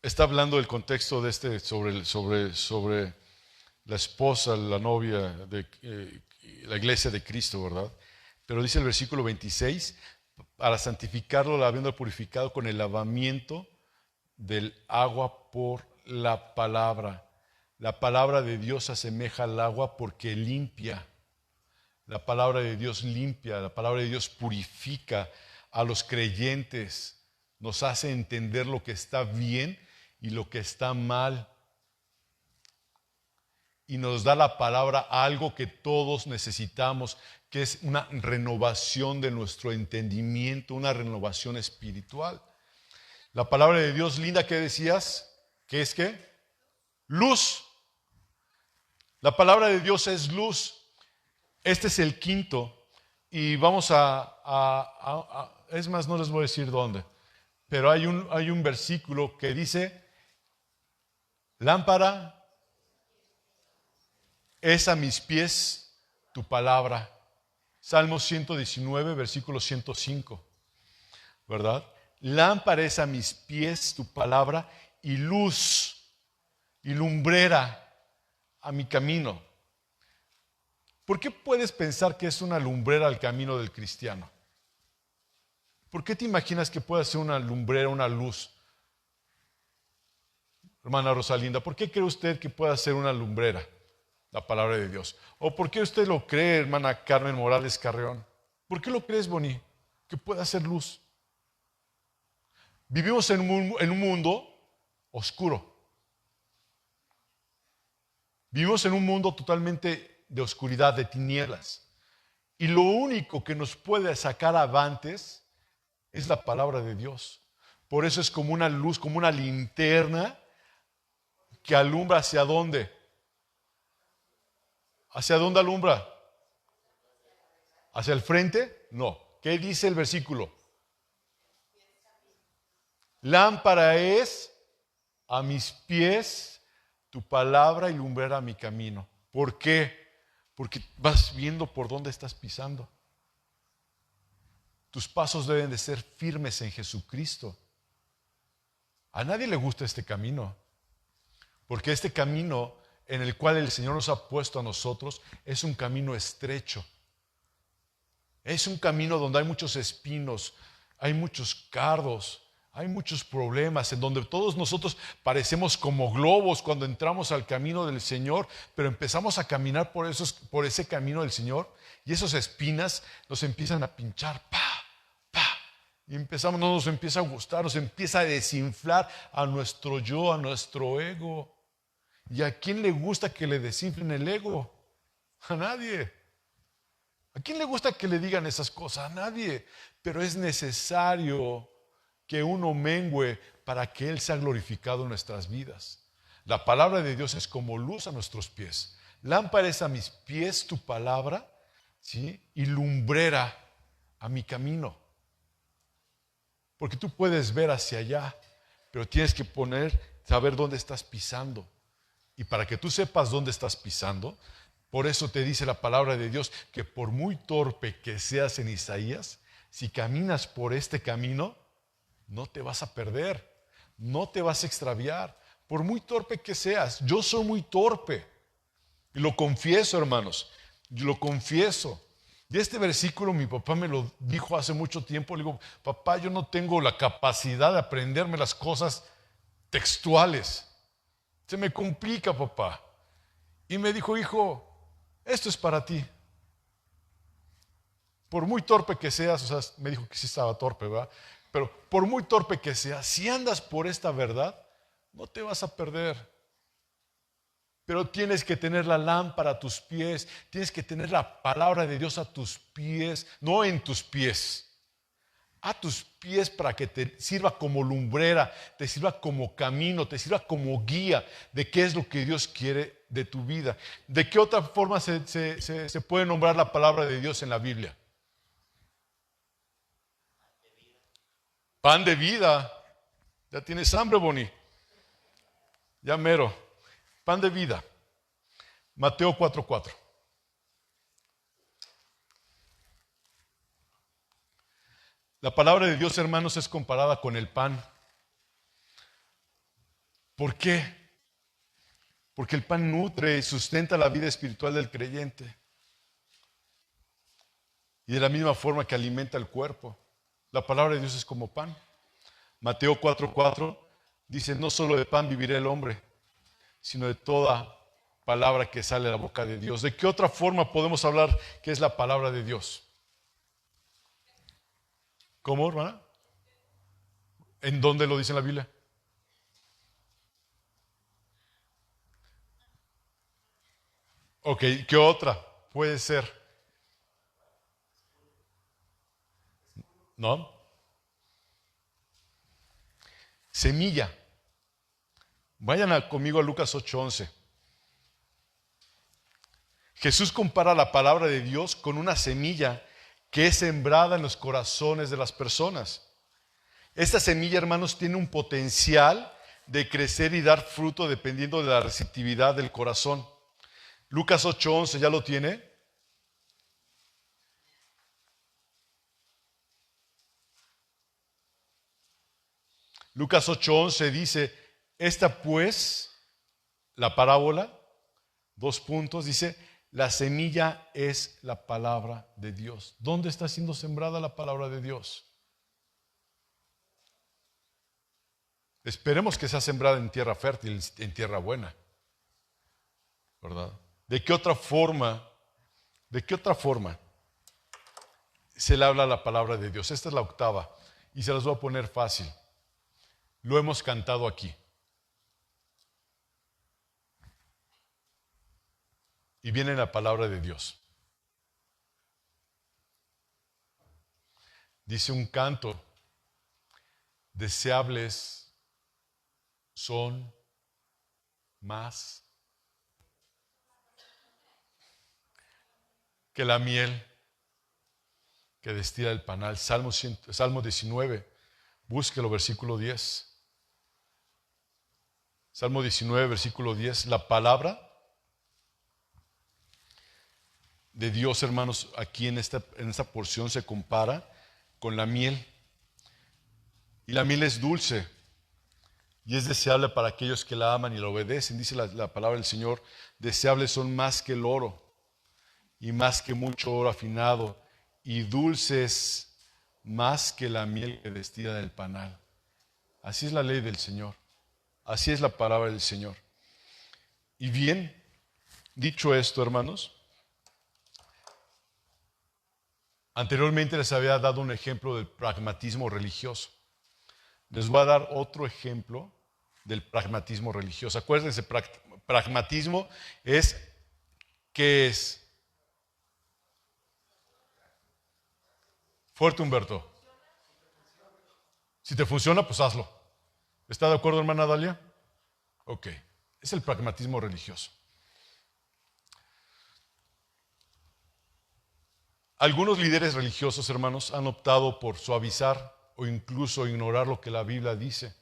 Está hablando del contexto de sobre la esposa, la novia de la iglesia de Cristo, ¿verdad? Pero dice el versículo 26, para santificarlo, habiendo purificado con el lavamiento del agua por la palabra. La palabra de Dios asemeja al agua porque limpia. La palabra de Dios limpia, la palabra de Dios purifica a los creyentes, nos hace entender lo que está bien y lo que está mal. Y nos da la palabra algo que todos necesitamos, que es una renovación de nuestro entendimiento, una renovación espiritual. La palabra de Dios linda que decías, ¿qué es qué? Luz. La palabra de Dios es luz. Este es el quinto. Y vamos es más, no les voy a decir dónde, pero hay un versículo que dice, lámpara es a mis pies tu palabra. Salmo 119, versículo 105, ¿verdad? Lámpara es a mis pies tu palabra y luz y lumbrera a mi camino. ¿Por qué puedes pensar que es una lumbrera al camino del cristiano? ¿Por qué te imaginas que puede ser una lumbrera, una luz? Hermana Rosalinda, ¿por qué cree usted que pueda ser una lumbrera la palabra de Dios? ¿O por qué usted lo cree, hermana Carmen Morales Carreón? ¿Por qué lo crees, Boni? Que pueda ser luz. Vivimos en un mundo oscuro. Vivimos en un mundo totalmente de oscuridad, de tinieblas. Y lo único que nos puede sacar avantes es la palabra de Dios. Por eso es como una luz, como una linterna que alumbra hacia dónde. ¿Hacia dónde alumbra? ¿Hacia el frente? No. ¿Qué dice el versículo? Lámpara es a mis pies tu palabra y lumbrera mi camino. ¿Por qué? Porque vas viendo por dónde estás pisando. Tus pasos deben de ser firmes en Jesucristo. A nadie le gusta este camino, porque este camino en el cual el Señor nos ha puesto a nosotros es un camino estrecho. Es un camino donde hay muchos espinos, hay muchos cardos, hay muchos problemas, en donde todos nosotros parecemos como globos cuando entramos al camino del Señor, pero empezamos a caminar por ese camino del Señor y esas espinas nos empiezan a pinchar, y no nos empieza a gustar, nos empieza a desinflar a nuestro yo, a nuestro ego. ¿Y a quién le gusta que le desinflen el ego? A nadie. ¿A quién le gusta que le digan esas cosas? A nadie. Pero es necesario que uno mengüe para que Él sea glorificado en nuestras vidas. La palabra de Dios es como luz a nuestros pies. Lámpara es a mis pies tu palabra, ¿sí? Y lumbrera a mi camino. Porque tú puedes ver hacia allá, pero tienes que saber dónde estás pisando. Y para que tú sepas dónde estás pisando, por eso te dice la palabra de Dios que por muy torpe que seas en Isaías, si caminas por este camino, no te vas a perder, no te vas a extraviar. Por muy torpe que seas, yo soy muy torpe. Y lo confieso, hermanos, yo lo confieso. Y este versículo mi papá me lo dijo hace mucho tiempo. Le digo, papá, yo no tengo la capacidad de aprenderme las cosas textuales. Se me complica, papá. Y me dijo, hijo, esto es para ti. Por muy torpe que seas, o sea, me dijo que sí estaba torpe, ¿verdad? Pero por muy torpe que seas, si andas por esta verdad, no te vas a perder. Pero tienes que tener la lámpara a tus pies, tienes que tener la palabra de Dios a tus pies, no en tus pies. A tus pies para que te sirva como lumbrera, te sirva como camino, te sirva como guía de qué es lo que Dios quiere de tu vida. ¿De qué otra forma se puede nombrar la palabra de Dios en la Biblia? Pan de vida. Ya tienes hambre, Boni. Ya mero. Pan de vida. Mateo 4:4. La palabra de Dios, hermanos, es comparada con el pan. ¿Por qué? Porque el pan nutre y sustenta la vida espiritual del creyente. Y de la misma forma que alimenta el cuerpo. La palabra de Dios es como pan. Mateo 4:4 dice, no solo de pan vivirá el hombre, sino de toda palabra que sale de la boca de Dios. ¿De qué otra forma podemos hablar que es la palabra de Dios? ¿Cómo, hermana? ¿En dónde lo dice en la Biblia? Ok, ¿qué otra puede ser? ¿No? Semilla. Vayan conmigo a Lucas 8:11. Jesús compara la palabra de Dios con una semilla que es sembrada en los corazones de las personas. Esta semilla, hermanos, tiene un potencial de crecer y dar fruto dependiendo de la receptividad del corazón. Lucas 8:11, ¿ya lo tiene? Lucas 8:11 dice, esta pues, la parábola, 2 puntos, dice, la semilla es la palabra de Dios. ¿Dónde está siendo sembrada la palabra de Dios? Esperemos que sea sembrada en tierra fértil, en tierra buena, ¿verdad? ¿De qué otra forma se le habla la palabra de Dios? Esta es la octava y se las voy a poner fácil. Lo hemos cantado aquí. Y viene la palabra de Dios. Dice un canto, deseables son más que la miel que destila el panal. Salmo 19, búsquelo, versículo 10. Salmo 19, versículo 10. La palabra de Dios, hermanos, aquí en esta porción se compara con la miel. Y la miel es dulce y es deseable para aquellos que la aman y la obedecen. Dice la palabra del Señor, deseables son más que el oro y más que mucho oro afinado, y dulces más que la miel que destila del panal. Así es la ley del Señor. Así es la palabra del Señor. Y bien, dicho esto, hermanos, anteriormente les había dado un ejemplo del pragmatismo religioso. Les voy a dar otro ejemplo del pragmatismo religioso. Acuérdense, pragmatismo es, ¿qué es? Fuerte, Humberto. Si te funciona, pues hazlo. ¿Está de acuerdo, hermana Dalia? Ok. Es el pragmatismo religioso. Algunos líderes religiosos, hermanos, han optado por suavizar o incluso ignorar lo que la Biblia dice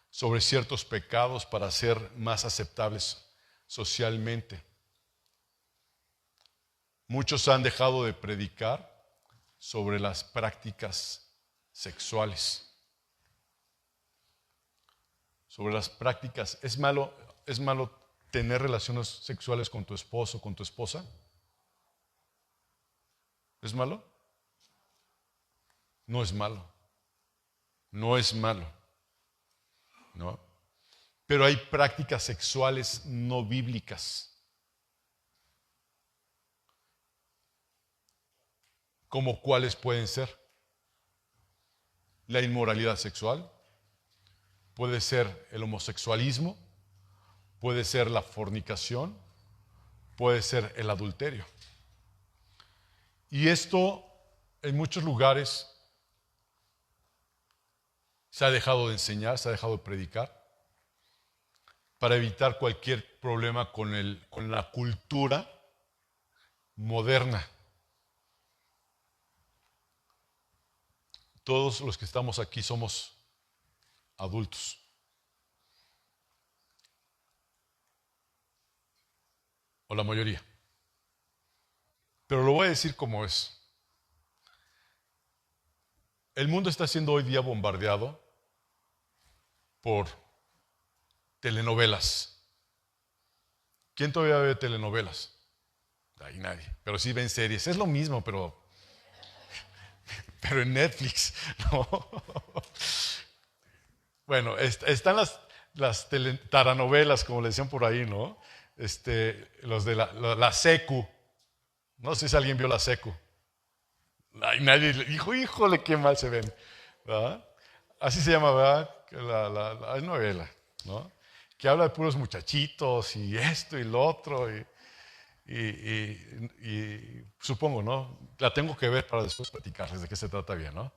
sobre ciertos pecados para ser más aceptables socialmente. Muchos han dejado de predicar sobre las prácticas sexuales. Sobre las prácticas. ¿Es malo tener relaciones sexuales con tu esposo, con tu esposa? ¿Es malo? No es malo. No es malo. ¿No? Pero hay prácticas sexuales no bíblicas. ¿Como cuáles pueden ser? La inmoralidad sexual, puede ser el homosexualismo, puede ser la fornicación, puede ser el adulterio. Y esto en muchos lugares se ha dejado de enseñar, se ha dejado de predicar, para evitar cualquier problema con la cultura moderna. Todos los que estamos aquí somos adultos. O la mayoría. Pero lo voy a decir como es. El mundo está siendo hoy día bombardeado por telenovelas. ¿Quién todavía ve telenovelas? Hay nadie. Pero sí ven series. Es lo mismo, pero en Netflix, ¿no? Bueno, están las taranovelas, como le decían por ahí, ¿no? Los de la secu. No sé si alguien vio la secu. Ay, nadie dijo, híjole, qué mal se ven. ¿Verdad? Así se llama, ¿verdad? La novela, ¿no? Que habla de puros muchachitos y esto y lo otro. Y supongo, ¿no? La tengo que ver para después platicarles de qué se trata bien, ¿no?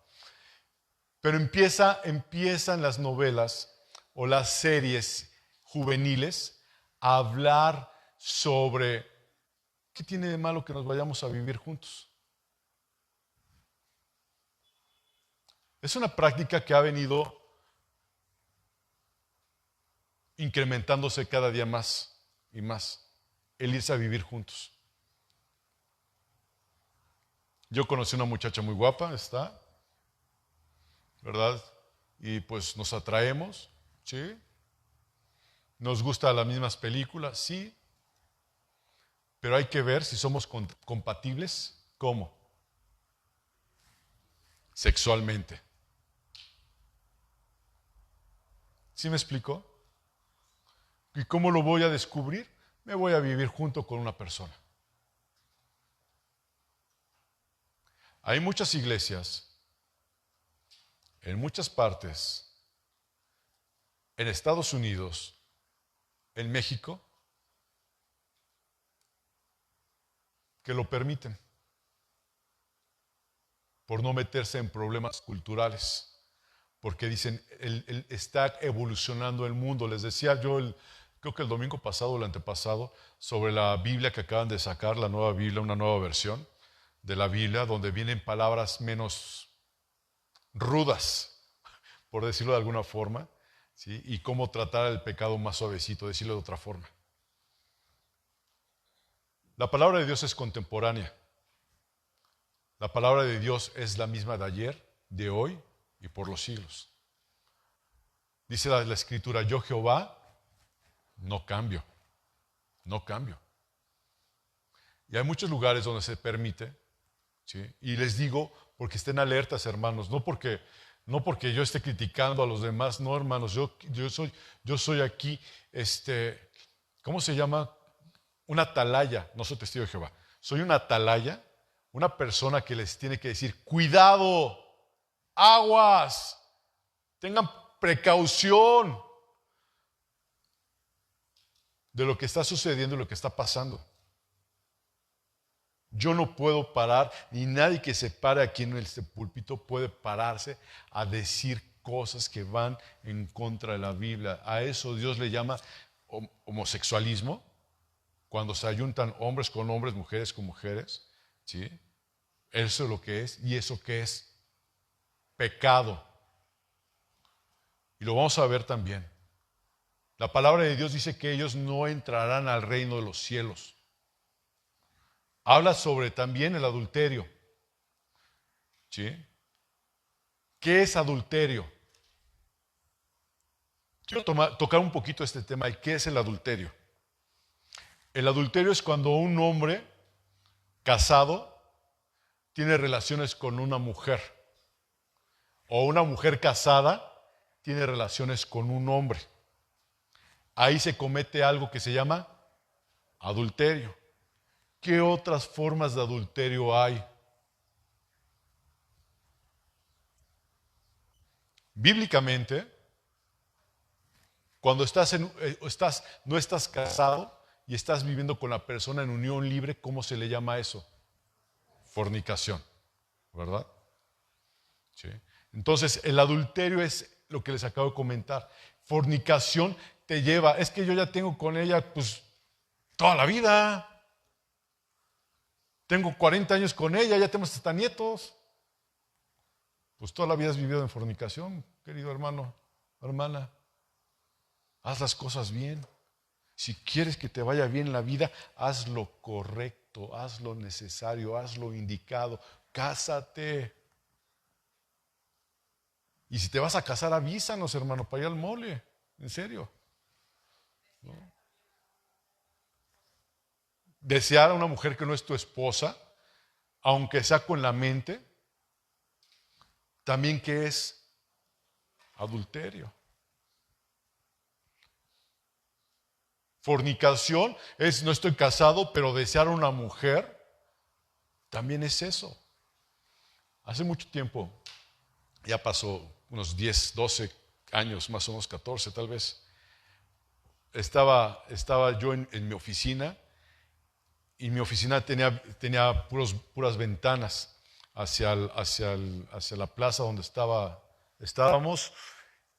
Pero empiezan las novelas o las series juveniles a hablar sobre qué tiene de malo que nos vayamos a vivir juntos. Es una práctica que ha venido incrementándose cada día más y más, el irse a vivir juntos. Yo conocí una muchacha muy guapa, ¿verdad? Y pues nos atraemos, ¿sí? Nos gustan las mismas películas, sí. Pero hay que ver si somos compatibles, ¿cómo? Sexualmente. ¿Sí me explico? ¿Y cómo lo voy a descubrir? Me voy a vivir junto con una persona. Hay muchas iglesias, en muchas partes, en Estados Unidos, en México, que lo permiten por no meterse en problemas culturales, porque dicen, está evolucionando el mundo. Les decía yo creo que el domingo pasado o el antepasado, sobre la Biblia que acaban de sacar, la nueva Biblia, una nueva versión de la Biblia, donde vienen palabras menos rudas, por decirlo de alguna forma, ¿sí? Y cómo tratar el pecado más suavecito, decirlo de otra forma. La palabra de Dios es contemporánea. La palabra de Dios es la misma de ayer, de hoy y por los siglos. Dice la Escritura, yo Jehová no cambio, no cambio. Y hay muchos lugares donde se permite, ¿sí? Y les digo, porque estén alertas, hermanos, no porque yo esté criticando a los demás, no, hermanos, yo soy aquí, ¿cómo se llama? Una atalaya, no soy testigo de Jehová, soy una atalaya, una persona que les tiene que decir, cuidado, aguas, tengan precaución de lo que está sucediendo y lo que está pasando. Yo no puedo parar, ni nadie que se pare aquí en este púlpito puede pararse a decir cosas que van en contra de la Biblia. A eso Dios le llama homosexualismo, cuando se ayuntan hombres con hombres, mujeres con mujeres, ¿sí? Eso es lo que es, y eso que es pecado. Y lo vamos a ver también. La palabra de Dios dice que ellos no entrarán al reino de los cielos. Habla sobre también el adulterio. ¿Sí? ¿Qué es adulterio? Quiero tocar un poquito este tema. ¿Y qué es el adulterio? El adulterio es cuando un hombre casado tiene relaciones con una mujer, o una mujer casada tiene relaciones con un hombre. Ahí se comete algo que se llama adulterio. ¿Qué otras formas de adulterio hay? Bíblicamente, cuando no estás casado y estás viviendo con la persona en unión libre, ¿cómo se le llama eso? Fornicación, ¿verdad? ¿Sí? Entonces, el adulterio es lo que les acabo de comentar. Fornicación te lleva, es que yo ya tengo con ella, pues, toda la vida. Tengo 40 años con ella, ya tenemos hasta nietos. Pues toda la vida has vivido en fornicación, querido hermano, hermana. Haz las cosas bien. Si quieres que te vaya bien en la vida, haz lo correcto, haz lo necesario, haz lo indicado. Cásate. Y si te vas a casar, avísanos, hermano, para ir al mole. En serio. ¿No? Desear a una mujer que no es tu esposa, aunque sea con la mente, también que es adulterio. Fornicación es no estoy casado, pero desear a una mujer también es eso. Hace mucho tiempo, ya pasó unos 10, 12 años, más o menos 14 tal vez, estaba yo en mi oficina, y mi oficina tenía puras ventanas hacia la plaza donde estábamos,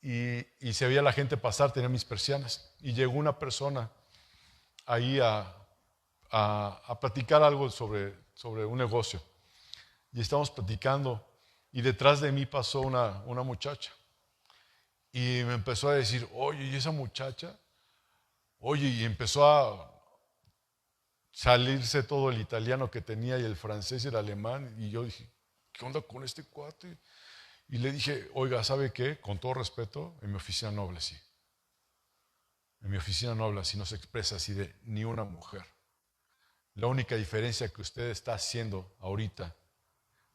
y se veía la gente pasar, tenía mis persianas. Y llegó una persona ahí a platicar algo sobre un negocio. Y estábamos platicando, y detrás de mí pasó una muchacha. Y me empezó a decir, oye, ¿y esa muchacha? Oye, y empezó a salirse todo el italiano que tenía y el francés y el alemán. Y yo dije, ¿qué onda con este cuate? Y le dije, oiga, ¿sabe qué? Con todo respeto, en mi oficina no habla así. En mi oficina no habla así, no se expresa así de ni una mujer. La única diferencia que usted está haciendo ahorita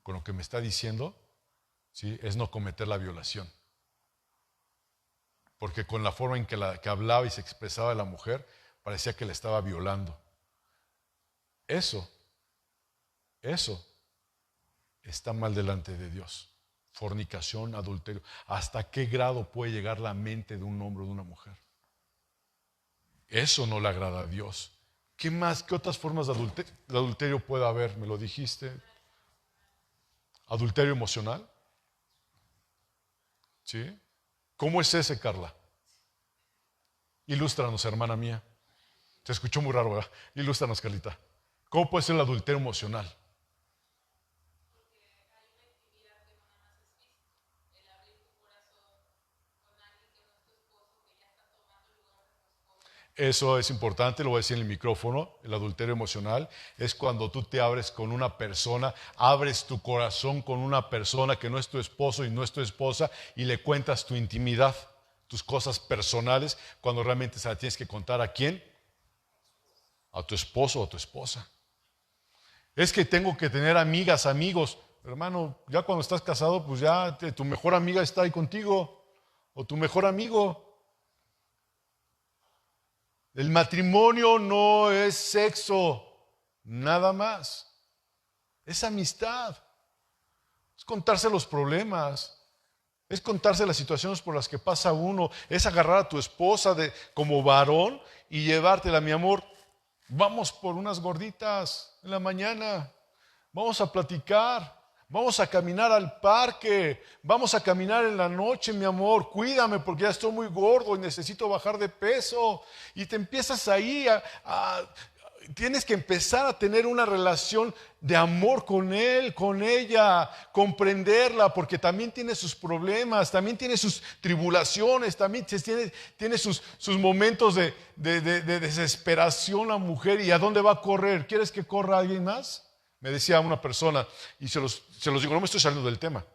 con lo que me está diciendo, ¿sí?, es no cometer la violación. Porque con la forma en que hablaba y se expresaba la mujer, parecía que la estaba violando. Eso está mal delante de Dios. Fornicación, adulterio. ¿Hasta qué grado puede llegar la mente de un hombre o de una mujer? Eso no le agrada a Dios. ¿Qué más? ¿Qué otras formas de adulterio puede haber? ¿Me lo dijiste? ¿Adulterio emocional? ¿Sí? ¿Cómo es ese, Carla? Ilústranos, hermana mía. Te escuchó muy raro, ¿verdad? Ilústranos, Carlita. ¿Cómo puede ser el adulterio emocional? Eso es importante, lo voy a decir en el micrófono. El adulterio emocional es cuando tú te abres con una persona, abres tu corazón con una persona que no es tu esposo y no es tu esposa y le cuentas tu intimidad, tus cosas personales, cuando realmente se la tienes que contar ¿a quién? A tu esposo o a tu esposa. Es que tengo que tener amigas, amigos. Hermano, ya cuando estás casado, pues ya tu mejor amiga está ahí contigo o tu mejor amigo. El matrimonio no es sexo, nada más. Es amistad. Es contarse los problemas. Es contarse las situaciones por las que pasa uno. Es agarrar a tu esposa como varón y llevártela, mi amor. Vamos por unas gorditas en la mañana. Vamos a platicar. Vamos a caminar al parque. Vamos a caminar en la noche, mi amor. Cuídame porque ya estoy muy gordo y necesito bajar de peso. Y te empiezas ahí tienes que empezar a tener una relación de amor con él, con ella, comprenderla, porque también tiene sus problemas, también tiene sus tribulaciones, también tiene sus momentos de desesperación la mujer. ¿Y a dónde va a correr? ¿Quieres que corra alguien más? Me decía una persona, y se los digo, no me estoy saliendo del tema,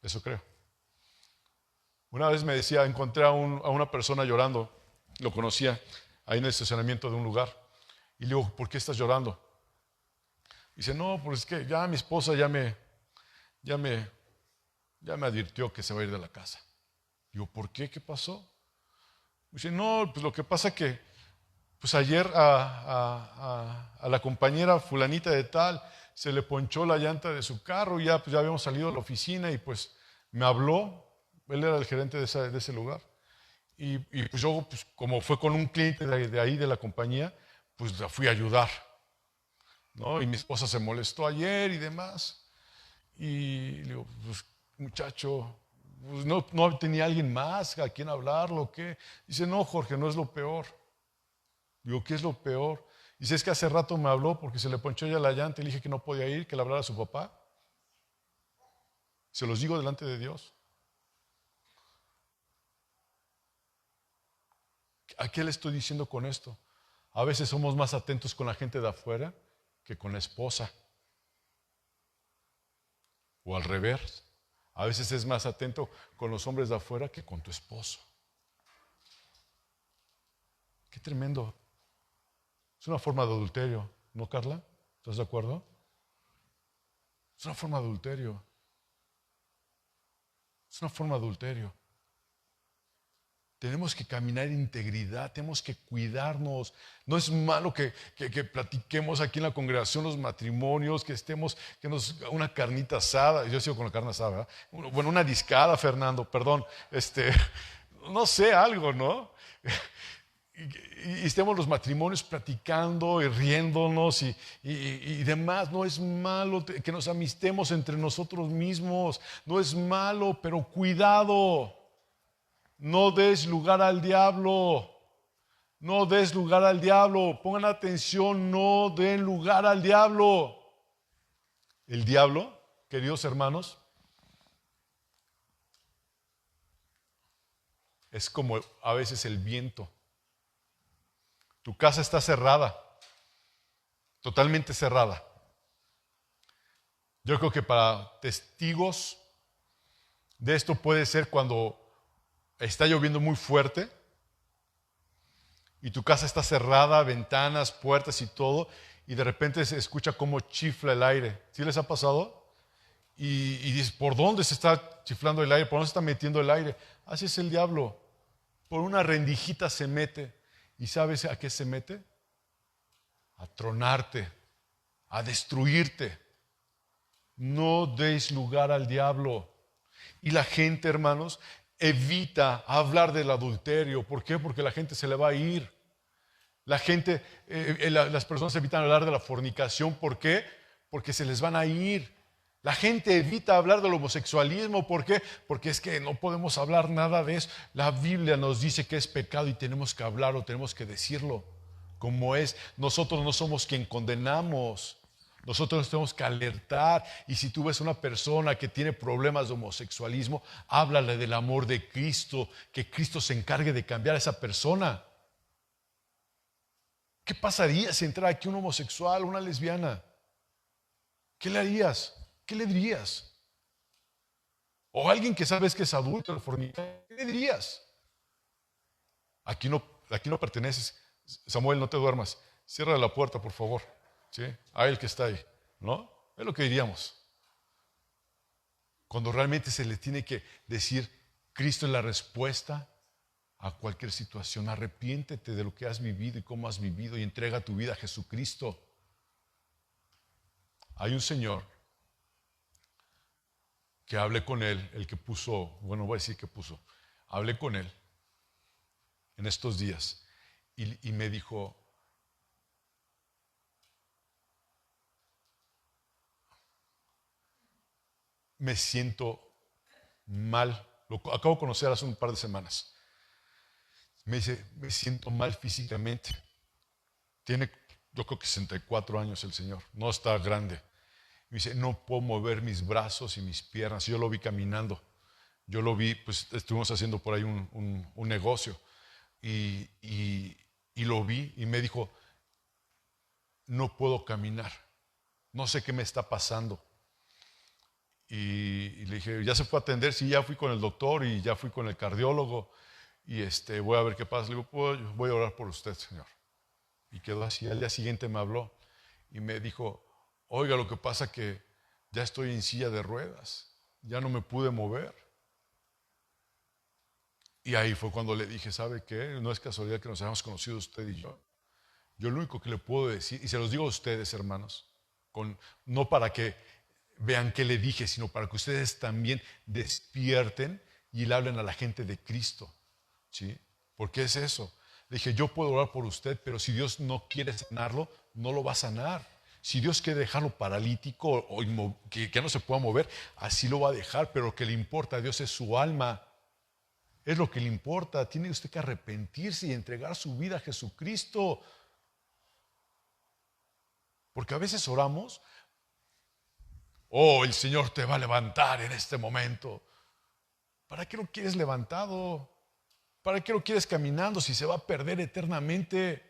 eso creo. Una vez me decía, encontré a una persona llorando, lo conocía, ahí en el estacionamiento de un lugar. Y le digo, ¿por qué estás llorando? Dice, no, pues es que ya mi esposa ya me advirtió que se va a ir de la casa. Digo, ¿por qué? ¿Qué pasó? Dice, no, pues lo que pasa que pues ayer a la compañera fulanita de tal se le ponchó la llanta de su carro y ya habíamos salido a la oficina y pues me habló, él era el gerente de ese lugar. Y pues yo, pues, como fue con un cliente de ahí de la compañía, pues la fui a ayudar, ¿no? Y mi esposa se molestó ayer y demás. Y le digo, pues muchacho, pues no tenía alguien más a quien hablarlo, ¿o qué? Dice, no, Jorge, no es lo peor. Digo, ¿qué es lo peor? Dice, es que hace rato me habló porque se le ponchó ya la llanta y le dije que no podía ir, que le hablara a su papá. Se los digo delante de Dios. ¿A qué le estoy diciendo con esto? A veces somos más atentos con la gente de afuera que con la esposa. O al revés. A veces es más atento con los hombres de afuera que con tu esposo. Qué tremendo. Es una forma de adulterio, ¿no, Carla? ¿Estás de acuerdo? Es una forma de adulterio. Es una forma de adulterio. Tenemos que caminar en integridad, tenemos que cuidarnos. No es malo que platiquemos aquí en la congregación los matrimonios, que una carnita asada. Yo sigo con la carne asada, ¿verdad? Bueno, una discada, Fernando, perdón. No sé, algo, ¿no? Y estemos los matrimonios platicando y riéndonos y demás. No es malo que nos amistemos entre nosotros mismos. No es malo, pero cuidado. No des lugar al diablo. No des lugar al diablo. Pongan atención, no den lugar al diablo. El diablo, queridos hermanos, es como a veces el viento. Tu casa está cerrada, totalmente cerrada. Yo creo que para testigos de esto puede ser cuando está lloviendo muy fuerte y tu casa está cerrada, ventanas, puertas y todo, y de repente se escucha cómo chifla el aire. ¿Sí les ha pasado? Y dices, ¿por dónde se está chiflando el aire? ¿Por dónde se está metiendo el aire? Así es el diablo. Por una rendijita se mete. ¿Y sabes a qué se mete? A tronarte, a destruirte. No deis lugar al diablo. Y la gente, hermanos, evita hablar del adulterio. ¿Por qué? Porque la gente se le va a ir. Las personas evitan hablar de la fornicación. ¿Por qué? Porque se les van a ir. La gente evita hablar del homosexualismo. ¿Por qué? Porque es que no podemos hablar nada de eso. La Biblia nos dice que es pecado y tenemos que hablarlo, tenemos que decirlo como es. Nosotros no somos quien condenamos. Nosotros nos tenemos que alertar. Y si tú ves una persona que tiene problemas de homosexualismo, háblale del amor de Cristo, que Cristo se encargue de cambiar a esa persona. ¿Qué pasaría si entrara aquí un homosexual, una lesbiana? ¿Qué le harías? ¿Qué le dirías? O alguien que sabes que es adúltero, fornicario, ¿qué le dirías? Aquí no perteneces. Samuel, no te duermas. Cierra la puerta, por favor. ¿Sí? A él que está ahí. ¿No? Es lo que diríamos. Cuando realmente se le tiene que decir, Cristo es la respuesta a cualquier situación. Arrepiéntete de lo que has vivido y cómo has vivido y entrega tu vida a Jesucristo. Hay un señor que hablé con él, el que puso, bueno, voy a decir que puso, hablé con él en estos días y me dijo, me siento mal, lo acabo de conocer hace un par de semanas, me dice, me siento mal físicamente, tiene yo creo que 64 años el señor, no está grande. Me dice, no puedo mover mis brazos y mis piernas. Yo lo vi caminando. Yo lo vi, pues estuvimos haciendo por ahí un negocio. Y lo vi y me dijo, no puedo caminar. No sé qué me está pasando. Y le dije, ¿ya se fue a atender? Sí, ya fui con el doctor y ya fui con el cardiólogo. Y voy a ver qué pasa. Le digo, voy a orar por usted, señor. Y quedó así. Al día siguiente me habló y me dijo, oiga, lo que pasa que ya estoy en silla de ruedas, ya no me pude mover. Y ahí fue cuando le dije, ¿sabe qué? No es casualidad que nos hayamos conocido usted y yo. Yo lo único que le puedo decir, y se los digo a ustedes, hermanos, no para que vean qué le dije, sino para que ustedes también despierten y le hablen a la gente de Cristo. ¿Sí? ¿Por qué es eso? Le dije, yo puedo orar por usted, pero si Dios no quiere sanarlo, no lo va a sanar. Si Dios quiere dejarlo paralítico o que no se pueda mover, así lo va a dejar, pero lo que le importa a Dios es su alma. Es lo que le importa. Tiene usted que arrepentirse y entregar su vida a Jesucristo. Porque a veces oramos, oh, el Señor te va a levantar en este momento. ¿Para qué lo quieres levantado? ¿Para qué lo quieres caminando si se va a perder eternamente?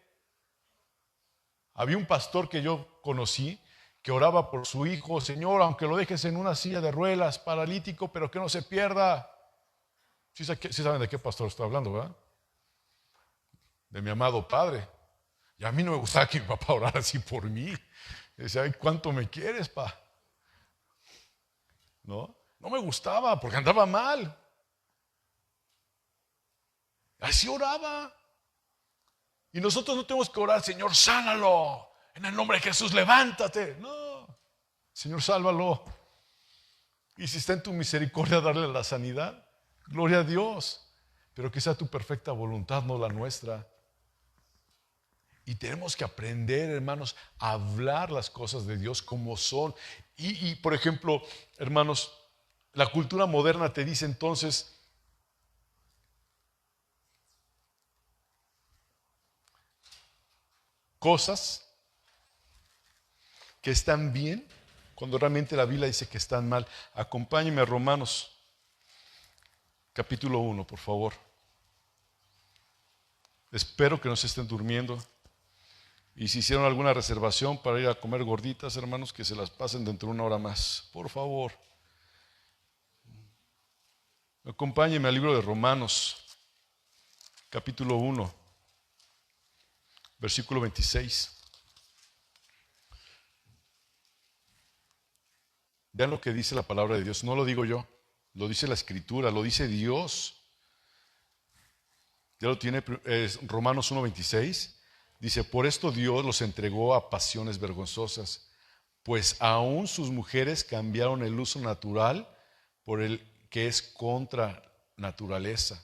Había un pastor que yo conocí que oraba por su hijo, Señor, aunque lo dejes en una silla de ruedas, paralítico, pero que no se pierda. Sí saben de qué pastor estoy hablando, ¿verdad? De mi amado padre. Y a mí no me gustaba que mi papá orara así por mí. Decía, ay, ¿cuánto me quieres, pa? No me gustaba porque andaba mal. Así oraba. Y nosotros no tenemos que orar, Señor, sánalo. En el nombre de Jesús, levántate. No, Señor, sálvalo. Y si está en tu misericordia darle la sanidad, gloria a Dios. Pero que sea tu perfecta voluntad, no la nuestra. Y tenemos que aprender, hermanos, a hablar las cosas de Dios como son. Y por ejemplo, hermanos, la cultura moderna te dice entonces, cosas que están bien cuando realmente la Biblia dice que están mal. Acompáñenme a Romanos capítulo 1, por favor. Espero que no se estén durmiendo. Y si hicieron alguna reservación para ir a comer gorditas, hermanos, que se las pasen dentro de una hora más. Por favor. Acompáñenme al libro de Romanos, capítulo 1, versículo 26. Vean lo que dice la palabra de Dios. No lo digo yo, lo dice la Escritura, lo dice Dios. Ya lo tiene, Romanos 1:26. Dice, por esto Dios los entregó a pasiones vergonzosas, pues aún sus mujeres cambiaron el uso natural por el que es contra naturaleza.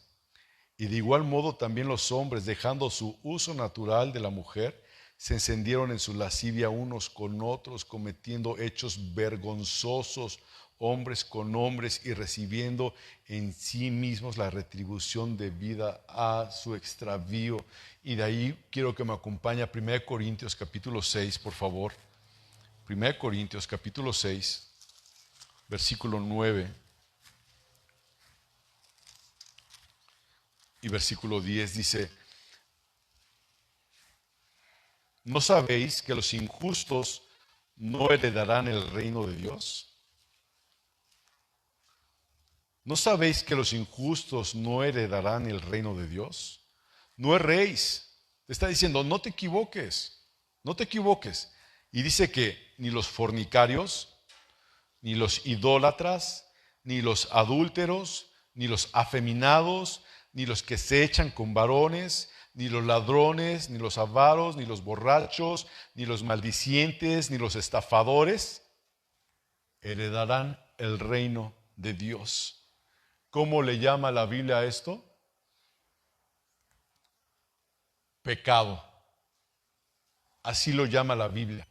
Y de igual modo también los hombres, dejando su uso natural de la mujer, se encendieron en su lascivia unos con otros, cometiendo hechos vergonzosos, hombres con hombres, y recibiendo en sí mismos la retribución debida a su extravío. Y de ahí quiero que me acompañe a 1 Corintios capítulo 6, por favor. 1 Corintios capítulo 6, versículo 9 y versículo 10 dice: ¿no sabéis que los injustos no heredarán el reino de Dios? ¿No sabéis que los injustos no heredarán el reino de Dios? No erréis. Te está diciendo, no te equivoques, no te equivoques. Y dice que ni los fornicarios, ni los idólatras, ni los adúlteros, ni los afeminados, ni los que se echan con varones, ni los ladrones, ni los avaros, ni los borrachos, ni los maldicientes, ni los estafadores heredarán el reino de Dios. ¿Cómo le llama la Biblia a esto? Pecado. Así lo llama la Biblia.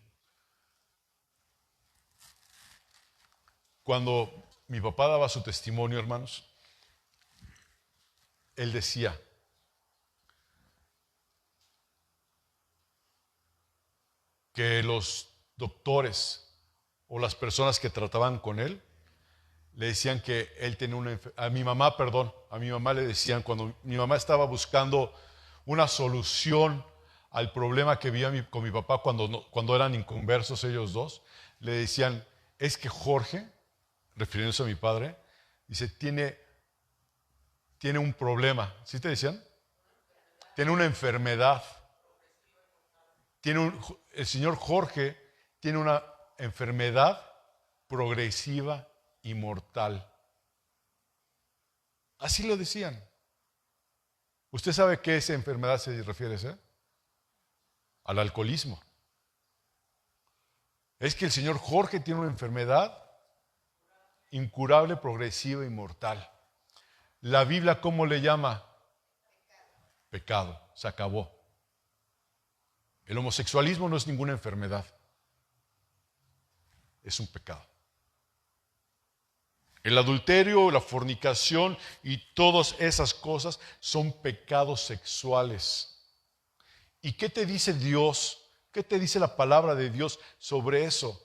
Cuando mi papá daba su testimonio, hermanos, él decía: que los doctores o las personas que trataban con él le decían que él tenía una a mi mamá le decían, cuando mi mamá estaba buscando una solución al problema que había con mi papá cuando eran inconversos ellos dos, le decían: es que Jorge, refiriéndose a mi padre, dice, tiene un problema. ¿Sí te decían? Tiene una enfermedad. El señor Jorge tiene una enfermedad progresiva y mortal. Así lo decían. ¿Usted sabe qué esa enfermedad se refiere? Al alcoholismo. Es que el señor Jorge tiene una enfermedad incurable, progresiva y mortal. La Biblia, ¿cómo le llama? Pecado. Se acabó. El homosexualismo no es ninguna enfermedad. Es un pecado. El adulterio, la fornicación y todas esas cosas son pecados sexuales. ¿Y qué te dice Dios? ¿Qué te dice la palabra de Dios sobre eso?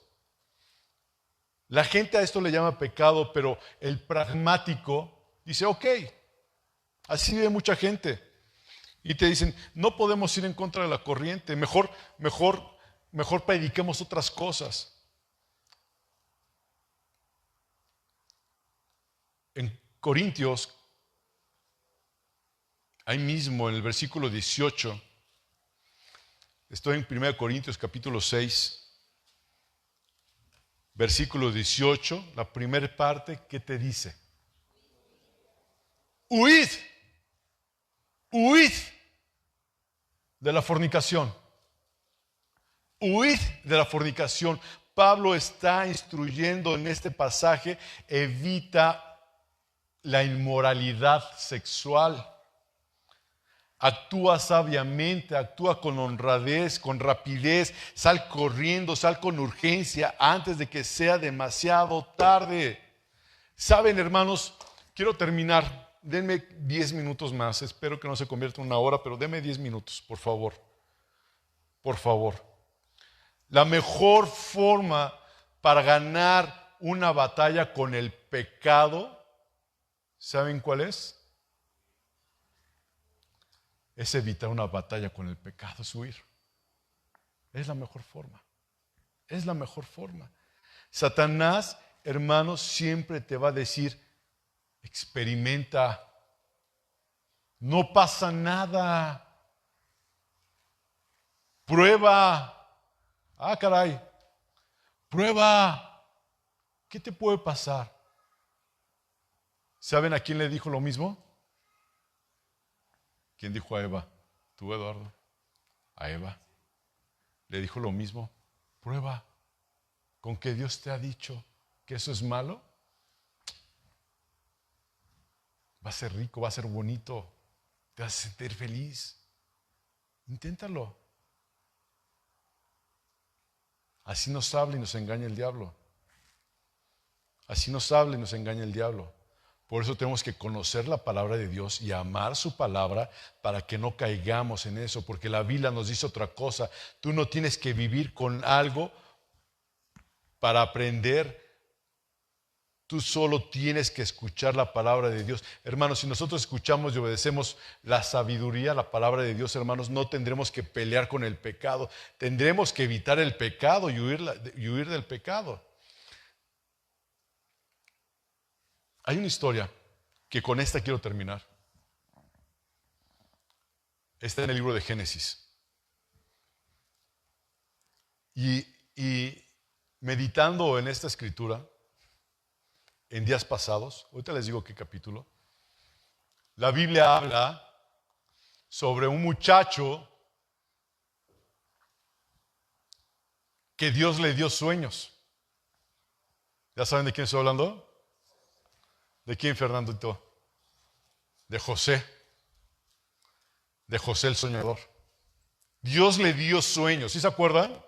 La gente a esto le llama pecado, pero el pragmático dice, ok, así vive mucha gente. Y te dicen, no podemos ir en contra de la corriente, mejor prediquemos otras cosas. En Corintios, ahí mismo en el versículo 18, estoy en 1 Corintios capítulo 6, versículo 18, la primera parte, ¿qué te dice? Huid, huid de la fornicación. Huid de la fornicación. Pablo está instruyendo en este pasaje, evita la inmoralidad sexual. Actúa sabiamente, actúa con honradez, con rapidez, sal corriendo, sal con urgencia antes de que sea demasiado tarde. Saben, hermanos, quiero terminar. Denme 10 minutos más. Espero que no se convierta en una hora, pero denme 10 minutos, por favor. Por favor. La mejor forma para ganar una batalla con el pecado, ¿saben cuál es? Es evitar una batalla con el pecado, es huir. Es la mejor forma. Es la mejor forma. Satanás, hermanos, siempre te va a decir, experimenta. No pasa nada. Prueba. Ah, caray. Prueba. ¿Qué te puede pasar? ¿Saben a quién le dijo lo mismo? ¿Quién dijo a Eva? Tú, Eduardo. A Eva. Le dijo lo mismo. Prueba. Con que Dios te ha dicho que eso es malo. Va a ser rico, va a ser bonito. Te vas a sentir feliz. Inténtalo. Así nos habla y nos engaña el diablo. Así nos habla y nos engaña el diablo. Por eso tenemos que conocer la palabra de Dios y amar su palabra para que no caigamos en eso, porque la Biblia nos dice otra cosa. Tú no tienes que vivir con algo para aprender. Tú solo tienes que escuchar la palabra de Dios. Hermanos, si nosotros escuchamos y obedecemos la sabiduría, la palabra de Dios, hermanos, no tendremos que pelear con el pecado. Tendremos que evitar el pecado y huir del pecado. Hay una historia que con esta quiero terminar. Está en el libro de Génesis. Y meditando en esta escritura, en días pasados, ahorita les digo qué capítulo, la Biblia habla sobre un muchacho que Dios le dio sueños. ¿Ya saben de quién estoy hablando? ¿De quién, Fernandito? De José. De José el soñador. Dios le dio sueños, ¿sí se acuerdan?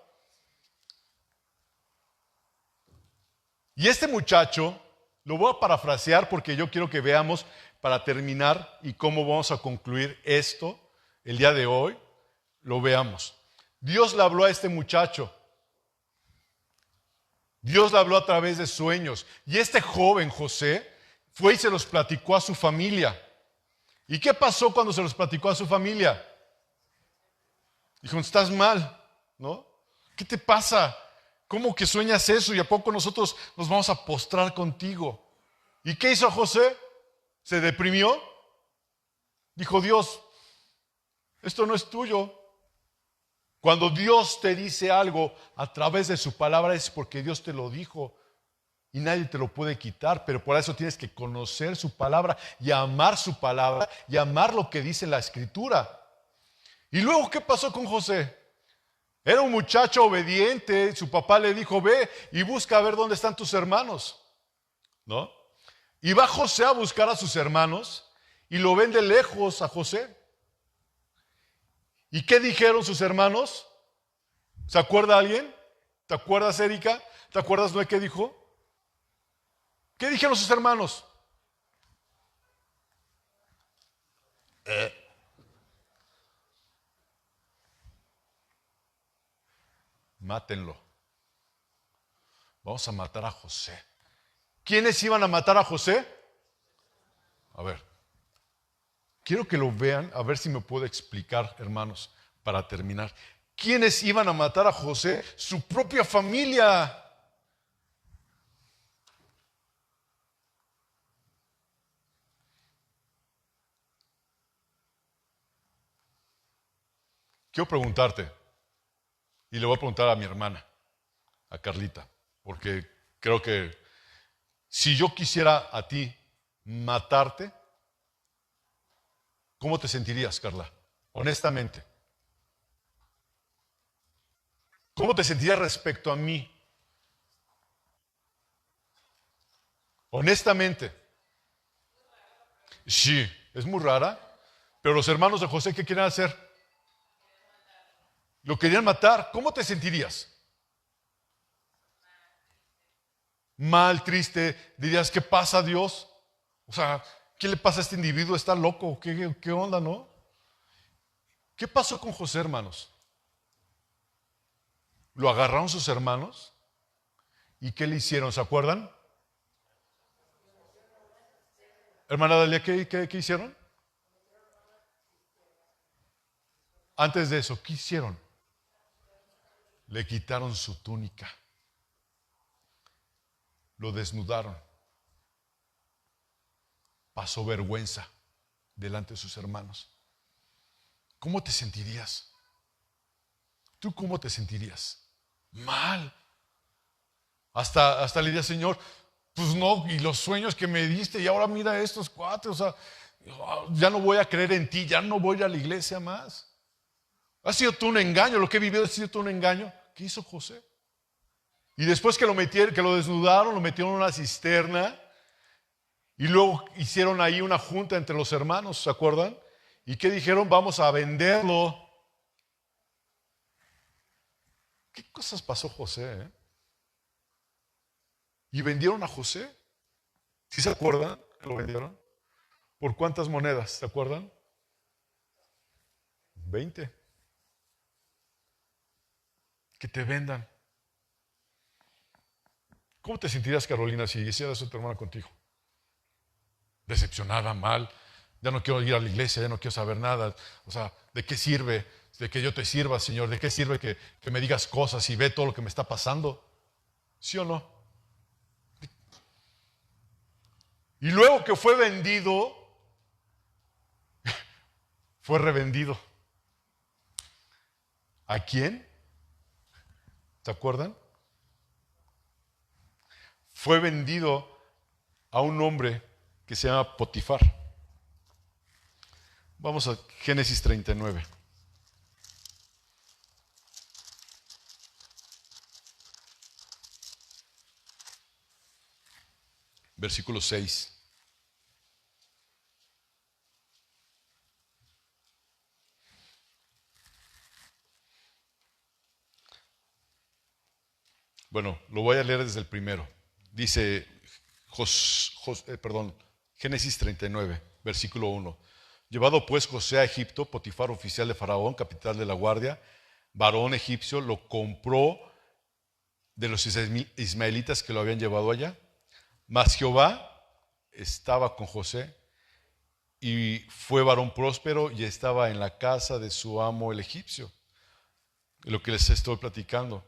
Y este muchacho, lo voy a parafrasear porque yo quiero que veamos para terminar y cómo vamos a concluir esto el día de hoy, lo veamos. Dios le habló a este muchacho. Dios le habló a través de sueños. Y este joven José fue y se los platicó a su familia. ¿Y qué pasó cuando se los platicó a su familia? Dijo, estás mal, ¿no? ¿Qué te pasa? ¿Cómo que sueñas eso? ¿Y a poco nosotros nos vamos a postrar contigo? ¿Y qué hizo José? ¿Se deprimió? Dijo, Dios, esto no es tuyo. Cuando Dios te dice algo a través de su palabra es porque Dios te lo dijo. Y nadie te lo puede quitar, pero por eso tienes que conocer su palabra y amar su palabra y amar lo que dice la Escritura. Y luego, ¿qué pasó con José? Era un muchacho obediente, su papá le dijo, ve y busca a ver dónde están tus hermanos, ¿no? Y va José a buscar a sus hermanos y lo ven de lejos a José. ¿Y qué dijeron sus hermanos? ¿Se acuerda alguien? ¿Te acuerdas, Erika? ¿Te acuerdas, Noé, qué dijo? ¿Qué dijeron sus hermanos? Mátenlo. Vamos a matar a José. ¿Quiénes iban a matar a José? A ver, quiero que lo vean, a ver si me puedo explicar, hermanos, para terminar. ¿Quiénes iban a matar a José? Su propia familia. Quiero preguntarte, y le voy a preguntar a mi hermana, a Carlita, porque creo que si yo quisiera a ti matarte, ¿cómo te sentirías, Carla? Honestamente. ¿Cómo te sentirías respecto a mí? Honestamente. Sí, es muy rara, pero los hermanos de José, ¿qué quieren hacer? Lo querían matar. ¿Cómo te sentirías? Mal, triste. Dirías, ¿qué pasa, Dios? O sea, ¿qué le pasa a este individuo? ¿Está loco? ¿Qué onda, no? ¿Qué pasó con José, hermanos? Lo agarraron sus hermanos. ¿Y qué le hicieron? ¿Se acuerdan? Hermana Dalia, ¿qué hicieron? Antes de eso, ¿qué hicieron? Le quitaron su túnica. Lo desnudaron. Pasó vergüenza delante de sus hermanos. ¿Cómo te sentirías? ¿Tú cómo te sentirías? Mal. Hasta le diría, Señor, pues no, y los sueños que me diste, y ahora mira estos cuates, o sea, ya no voy a creer en ti, ya no voy a ir a la iglesia más. Ha sido todo un engaño, lo que he vivido ha sido todo un engaño. ¿Qué hizo José? Y después que lo desnudaron, lo metieron en una cisterna y luego hicieron ahí una junta entre los hermanos, ¿se acuerdan? ¿Y qué dijeron? Vamos a venderlo. ¿Qué cosas pasó José? Y vendieron a José. ¿Sí se acuerdan que lo vendieron? ¿Por cuántas monedas? ¿Se acuerdan? 20. Que te vendan. ¿Cómo te sentirías, Carolina, si hiciera eso tu hermana contigo? Decepcionada, mal. Ya no quiero ir a la iglesia, ya no quiero saber nada. O sea, ¿de qué sirve? De que yo te sirva, Señor. ¿De qué sirve que me digas cosas y ve todo lo que me está pasando? ¿Sí o no? Y luego que fue vendido, fue revendido. ¿A quién? ¿Se acuerdan? Fue vendido a un hombre que se llama Potifar. Vamos a Génesis 39. Versículo 6. Bueno, lo voy a leer desde el primero. Dice Génesis 39, versículo 1. Llevado pues José a Egipto, Potifar, oficial de Faraón, capitán de la guardia, varón egipcio, lo compró de los ismaelitas que lo habían llevado allá. Mas Jehová estaba con José y fue varón próspero y estaba en la casa de su amo el egipcio. Lo que les estoy platicando.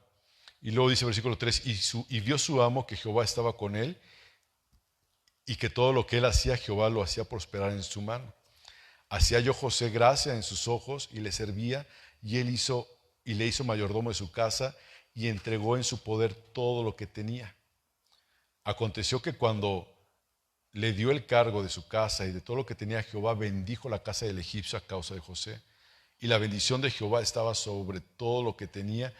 Y luego dice versículo 3, y vio su amo que Jehová estaba con él y que todo lo que él hacía, Jehová lo hacía prosperar en su mano. Así halló José gracia en sus ojos y le servía, y le hizo mayordomo de su casa y entregó en su poder todo lo que tenía. Aconteció que cuando le dio el cargo de su casa y de todo lo que tenía, Jehová bendijo la casa del egipcio a causa de José. Y la bendición de Jehová estaba sobre todo lo que tenía,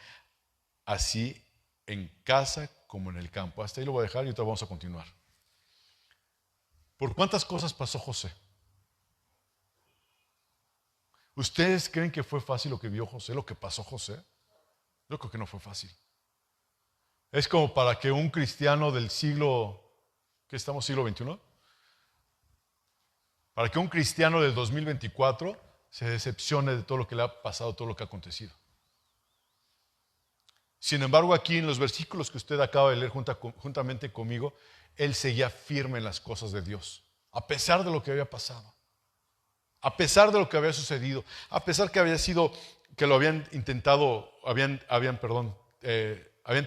así en casa como en el campo. Hasta ahí lo voy a dejar y ahorita vamos a continuar. ¿Por cuántas cosas pasó José? ¿Ustedes creen que fue fácil lo que vio José, lo que pasó José? Yo creo que no fue fácil. Es como para que un cristiano del siglo, ¿qué estamos, siglo XXI? Para que un cristiano del 2024 se decepcione de todo lo que le ha pasado, todo lo que ha acontecido. Sin embargo, aquí en los versículos que usted acaba de leer juntamente conmigo, él seguía firme en las cosas de Dios, a pesar de lo que había pasado, a pesar de lo que había sucedido, a pesar que había sido, que lo habían intentado, habían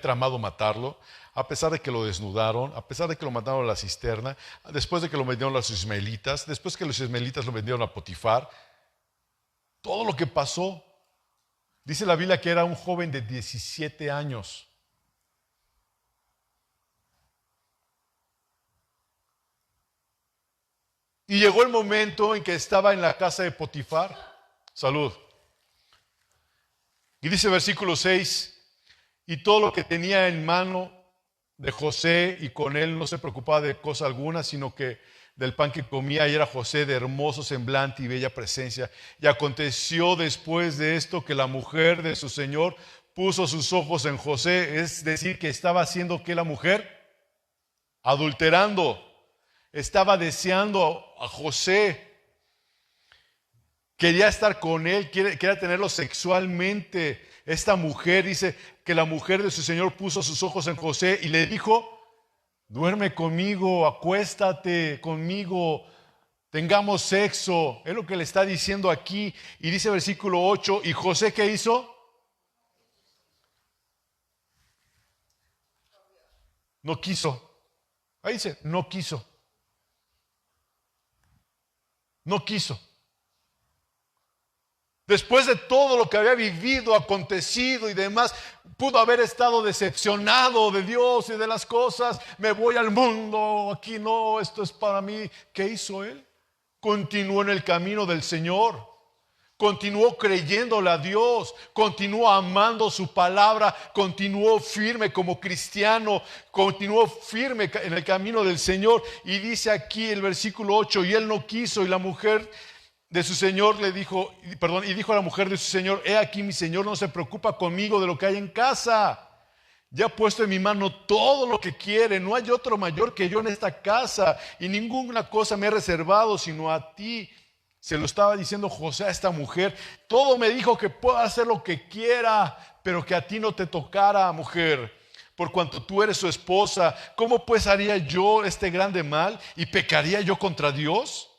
tramado matarlo, a pesar de que lo desnudaron, a pesar de que lo mataron a la cisterna, después de que lo vendieron a los ismaelitas, después que los ismaelitas lo vendieron a Potifar, todo lo que pasó. Dice la Biblia que era un joven de 17 años. Y llegó el momento en que estaba en la casa de Potifar. Salud. Y dice versículo 6, y todo lo que tenía en mano de José, y con él no se preocupaba de cosa alguna, sino que del pan que comía, y era José de hermoso semblante y bella presencia. Y aconteció después de esto que la mujer de su señor puso sus ojos en José, es decir, que estaba haciendo que la mujer, adulterando, estaba deseando a José, quería estar con él, quería tenerlo sexualmente. Esta mujer dice que la mujer de su señor puso sus ojos en José y le dijo: duerme conmigo, acuéstate conmigo, tengamos sexo. Es lo que le está diciendo aquí. Y dice versículo 8, ¿y José qué hizo? No quiso. Ahí dice, no quiso. No quiso. Después de todo lo que había vivido, acontecido y demás, pudo haber estado decepcionado de Dios y de las cosas. Me voy al mundo, aquí no, esto es para mí. ¿Qué hizo él? Continuó en el camino del Señor. Continuó creyéndole a Dios. Continuó amando su palabra. Continuó firme como cristiano. Continuó firme en el camino del Señor. Y dice aquí el versículo 8, y él no quiso, y la mujer de su señor le dijo, perdón, y dijo a la mujer de su señor: he aquí, mi señor no se preocupa conmigo de lo que hay en casa. Ya ha puesto en mi mano todo lo que quiere. No hay otro mayor que yo en esta casa, y ninguna cosa me he reservado sino a ti. Se lo estaba diciendo José a esta mujer. Todo me dijo que puedo hacer lo que quiera, pero que a ti no te tocara, mujer, por cuanto tú eres su esposa. ¿Cómo pues haría yo este grande mal y pecaría yo contra Dios?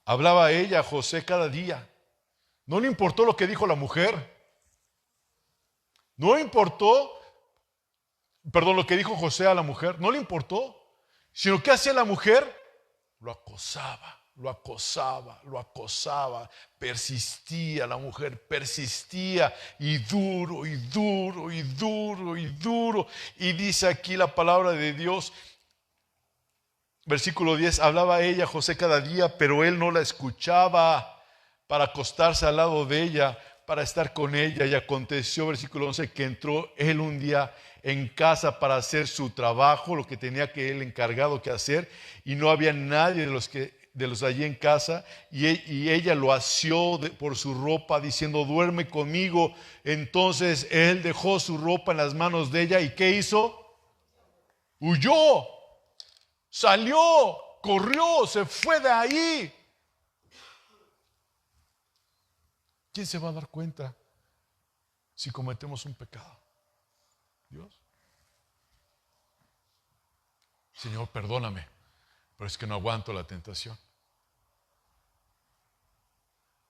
Hablaba ella a José cada día. No le importó lo que dijo la mujer. No le importó, perdón, lo que dijo José a la mujer. No le importó. Sino que hacía la mujer, lo acosaba, lo acosaba, lo acosaba. Persistía la mujer, persistía, y duro, y duro, y duro, y duro. Y dice aquí la palabra de Dios, versículo 10, hablaba ella a José cada día, pero él no la escuchaba, para acostarse al lado de ella, para estar con ella. Y aconteció, versículo 11, que entró él un día en casa para hacer su trabajo, lo que tenía que él encargado que hacer, y no había nadie de los allí en casa, y ella lo asió por su ropa, diciendo: duerme conmigo. Entonces él dejó su ropa en las manos de ella, ¿y qué hizo? Huyó, salió, corrió, se fue de ahí. ¿Quién se va a dar cuenta si cometemos un pecado? Dios. Señor, perdóname, pero es que no aguanto la tentación.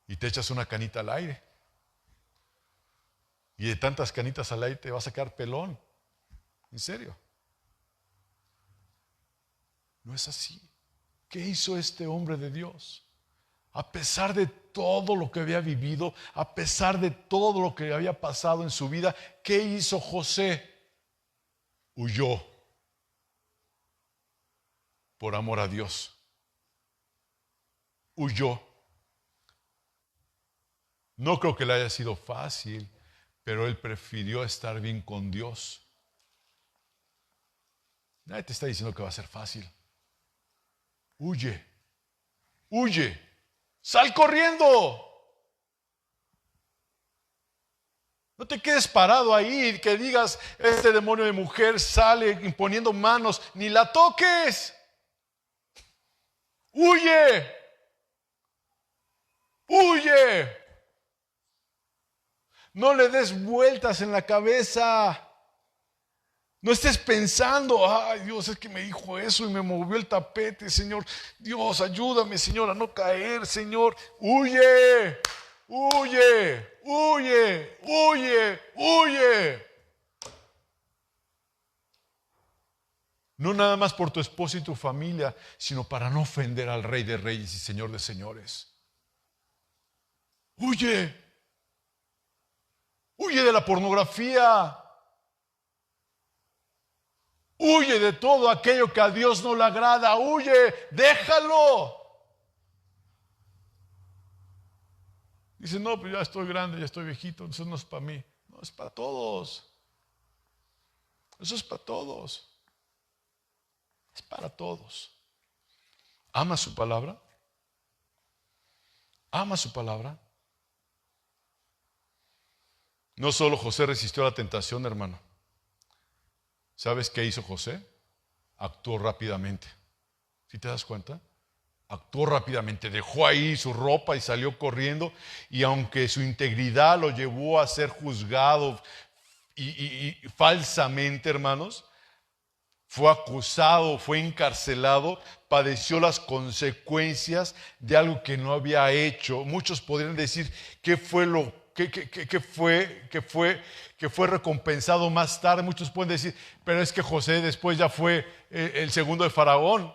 Y te echas una canita al aire. Y de tantas canitas al aire te vas a sacar pelón. En serio. No es así. ¿Qué hizo este hombre de Dios? A pesar de todo lo que había vivido, a pesar de todo lo que había pasado en su vida, ¿qué hizo José? Huyó por amor a Dios. Huyó. No creo que le haya sido fácil, pero él prefirió estar bien con Dios. Nadie te está diciendo que va a ser fácil. Huye, huye, sal corriendo. No te quedes parado ahí, que digas: este demonio de mujer sale imponiendo manos, ni la toques. Huye, huye. No le des vueltas en la cabeza. No estés pensando: ay, Dios, es que me dijo eso y me movió el tapete, Señor. Dios, ayúdame, Señor, a no caer, Señor. Huye, huye, huye, huye, huye. No nada más por tu esposa y tu familia, sino para no ofender al Rey de Reyes y Señor de Señores. Huye. Huye de la pornografía. Huye de todo aquello que a Dios no le agrada. Huye, déjalo. Dice: no, pues ya estoy grande, ya estoy viejito, eso no es para mí. No, es para todos. Eso es para todos. Es para todos. ¿Ama su palabra? ¿Ama su palabra? No solo José resistió la tentación, hermano. ¿Sabes qué hizo José? Actuó rápidamente. ¿Sí te das cuenta? Actuó rápidamente, dejó ahí su ropa y salió corriendo. Y aunque su integridad lo llevó a ser juzgado y falsamente, hermanos, fue acusado, fue encarcelado, padeció las consecuencias de algo que no había hecho. Muchos podrían decir: ¿qué fue lo que fue recompensado más tarde? Muchos pueden decir: pero es que José después ya fue el segundo de Faraón.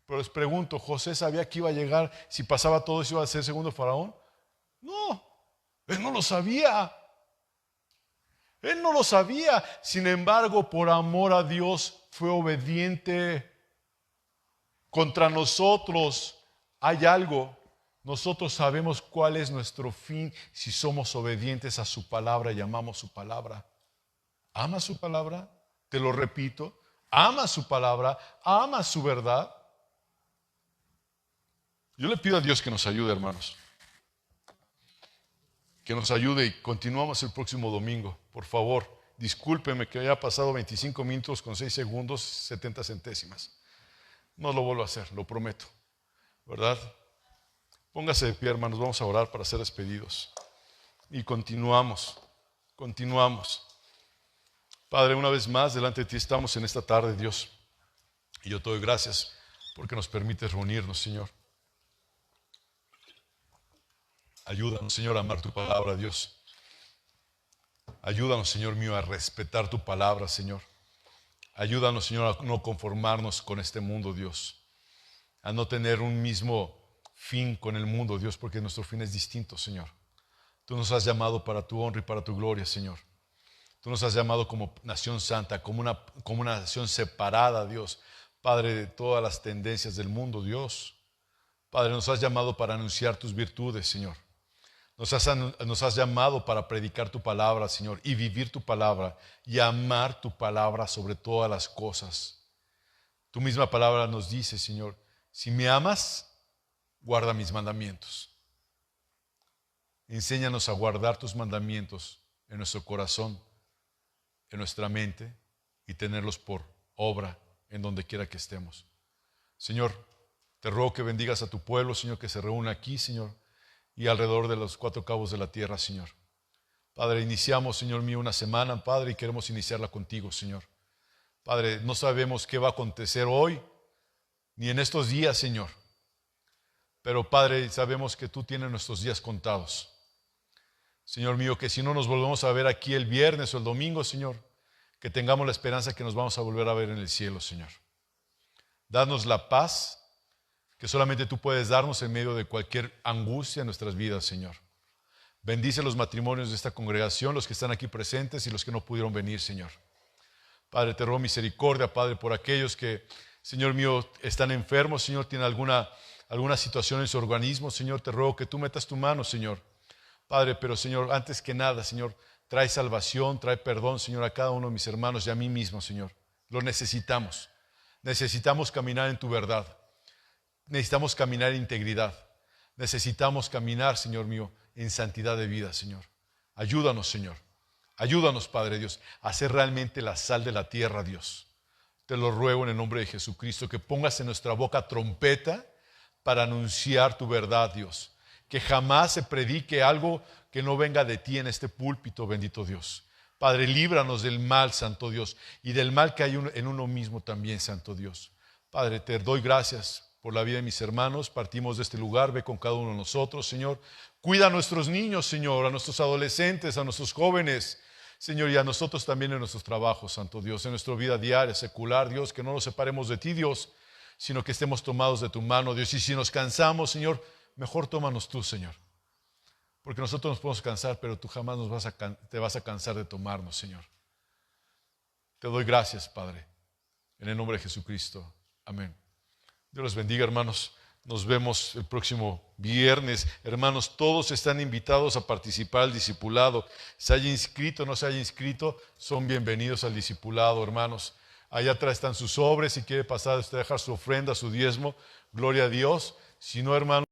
Pero les pregunto: ¿José sabía que iba a llegar, si pasaba todo eso, iba a ser segundo de Faraón? No, él no lo sabía. Él no lo sabía. Sin embargo, por amor a Dios, fue obediente. Contra nosotros hay algo. Nosotros sabemos cuál es nuestro fin si somos obedientes a su palabra y amamos su palabra. ¿Ama su palabra? Te lo repito. ¿Ama su palabra? ¿Ama su verdad? Yo le pido a Dios que nos ayude, hermanos. Que nos ayude y continuamos el próximo domingo. Por favor, discúlpeme que haya pasado 25 minutos con 6 segundos, 70 centésimas. No lo vuelvo a hacer, lo prometo. ¿Verdad? Póngase de pie, hermanos. Vamos a orar para ser despedidos. Y continuamos. Padre, una vez más, delante de ti estamos en esta tarde, Dios. Y yo te doy gracias porque nos permites reunirnos, Señor. Ayúdanos, Señor, a amar tu palabra, Dios. Ayúdanos, Señor mío, a respetar tu palabra, Señor. Ayúdanos, Señor, a no conformarnos con este mundo, Dios. A no tener un mismo fin con el mundo, Dios, porque nuestro fin es distinto, Señor. Tú nos has llamado para tu honra y para tu gloria, Señor. Tú nos has llamado como nación santa, como una nación separada, Dios. Padre, de todas las tendencias del mundo, Dios. Padre, nos has llamado para anunciar tus virtudes, Señor. Nos has llamado para predicar tu palabra, Señor, y vivir tu palabra y amar tu palabra sobre todas las cosas. Tu misma palabra nos dice, Señor, si me amas, guarda mis mandamientos. Enséñanos a guardar tus mandamientos en nuestro corazón, en nuestra mente y tenerlos por obra en donde quiera que estemos. Señor, te ruego que bendigas a tu pueblo, Señor, que se reúne aquí, Señor, y alrededor de los 4 cabos de la tierra, Señor. Padre, iniciamos, Señor mío, una semana, Padre, y queremos iniciarla contigo, Señor. Padre, no sabemos qué va a acontecer hoy, ni en estos días, Señor. Pero, Padre, sabemos que tú tienes nuestros días contados. Señor mío, que si no nos volvemos a ver aquí el viernes o el domingo, Señor, que tengamos la esperanza que nos vamos a volver a ver en el cielo, Señor. Danos la paz que solamente tú puedes darnos en medio de cualquier angustia en nuestras vidas, Señor. Bendice los matrimonios de esta congregación, los que están aquí presentes y los que no pudieron venir, Señor. Padre, te ruego misericordia, Padre, por aquellos que, Señor mío, están enfermos, Señor, tienen alguna situación en su organismo, Señor. Te ruego que tú metas tu mano, Señor. Padre, pero, Señor, antes que nada, Señor, trae salvación, trae perdón, Señor, a cada uno de mis hermanos y a mí mismo, Señor. Lo necesitamos. Necesitamos caminar en tu verdad. Necesitamos caminar en integridad. Necesitamos caminar, Señor mío, en santidad de vida, Señor. Ayúdanos, Señor. Ayúdanos, Padre Dios, a ser realmente la sal de la tierra, Dios. Te lo ruego en el nombre de Jesucristo, que pongas en nuestra boca trompeta para anunciar tu verdad, Dios. Que jamás se predique algo que no venga de ti en este púlpito, bendito Dios. Padre, líbranos del mal, Santo Dios, y del mal que hay en uno mismo también, Santo Dios. Padre, te doy gracias por la vida de mis hermanos. Partimos de este lugar, ve con cada uno de nosotros, Señor. Cuida a nuestros niños, Señor, a nuestros adolescentes, a nuestros jóvenes, Señor, y a nosotros también en nuestros trabajos, Santo Dios, en nuestra vida diaria, secular, Dios, que no nos separemos de ti, Dios, sino que estemos tomados de tu mano, Dios. Y si nos cansamos, Señor, mejor tómanos tú, Señor. Porque nosotros nos podemos cansar, pero tú jamás te vas a cansar de tomarnos, Señor. Te doy gracias, Padre, en el nombre de Jesucristo. Amén. Dios los bendiga, hermanos. Nos vemos el próximo viernes. Hermanos, todos están invitados a participar al discipulado. Se haya inscrito o no se haya inscrito, son bienvenidos al discipulado, hermanos. Allá atrás están sus sobres. Si quiere pasar, usted dejar su ofrenda, su diezmo. Gloria a Dios. Si no, hermanos.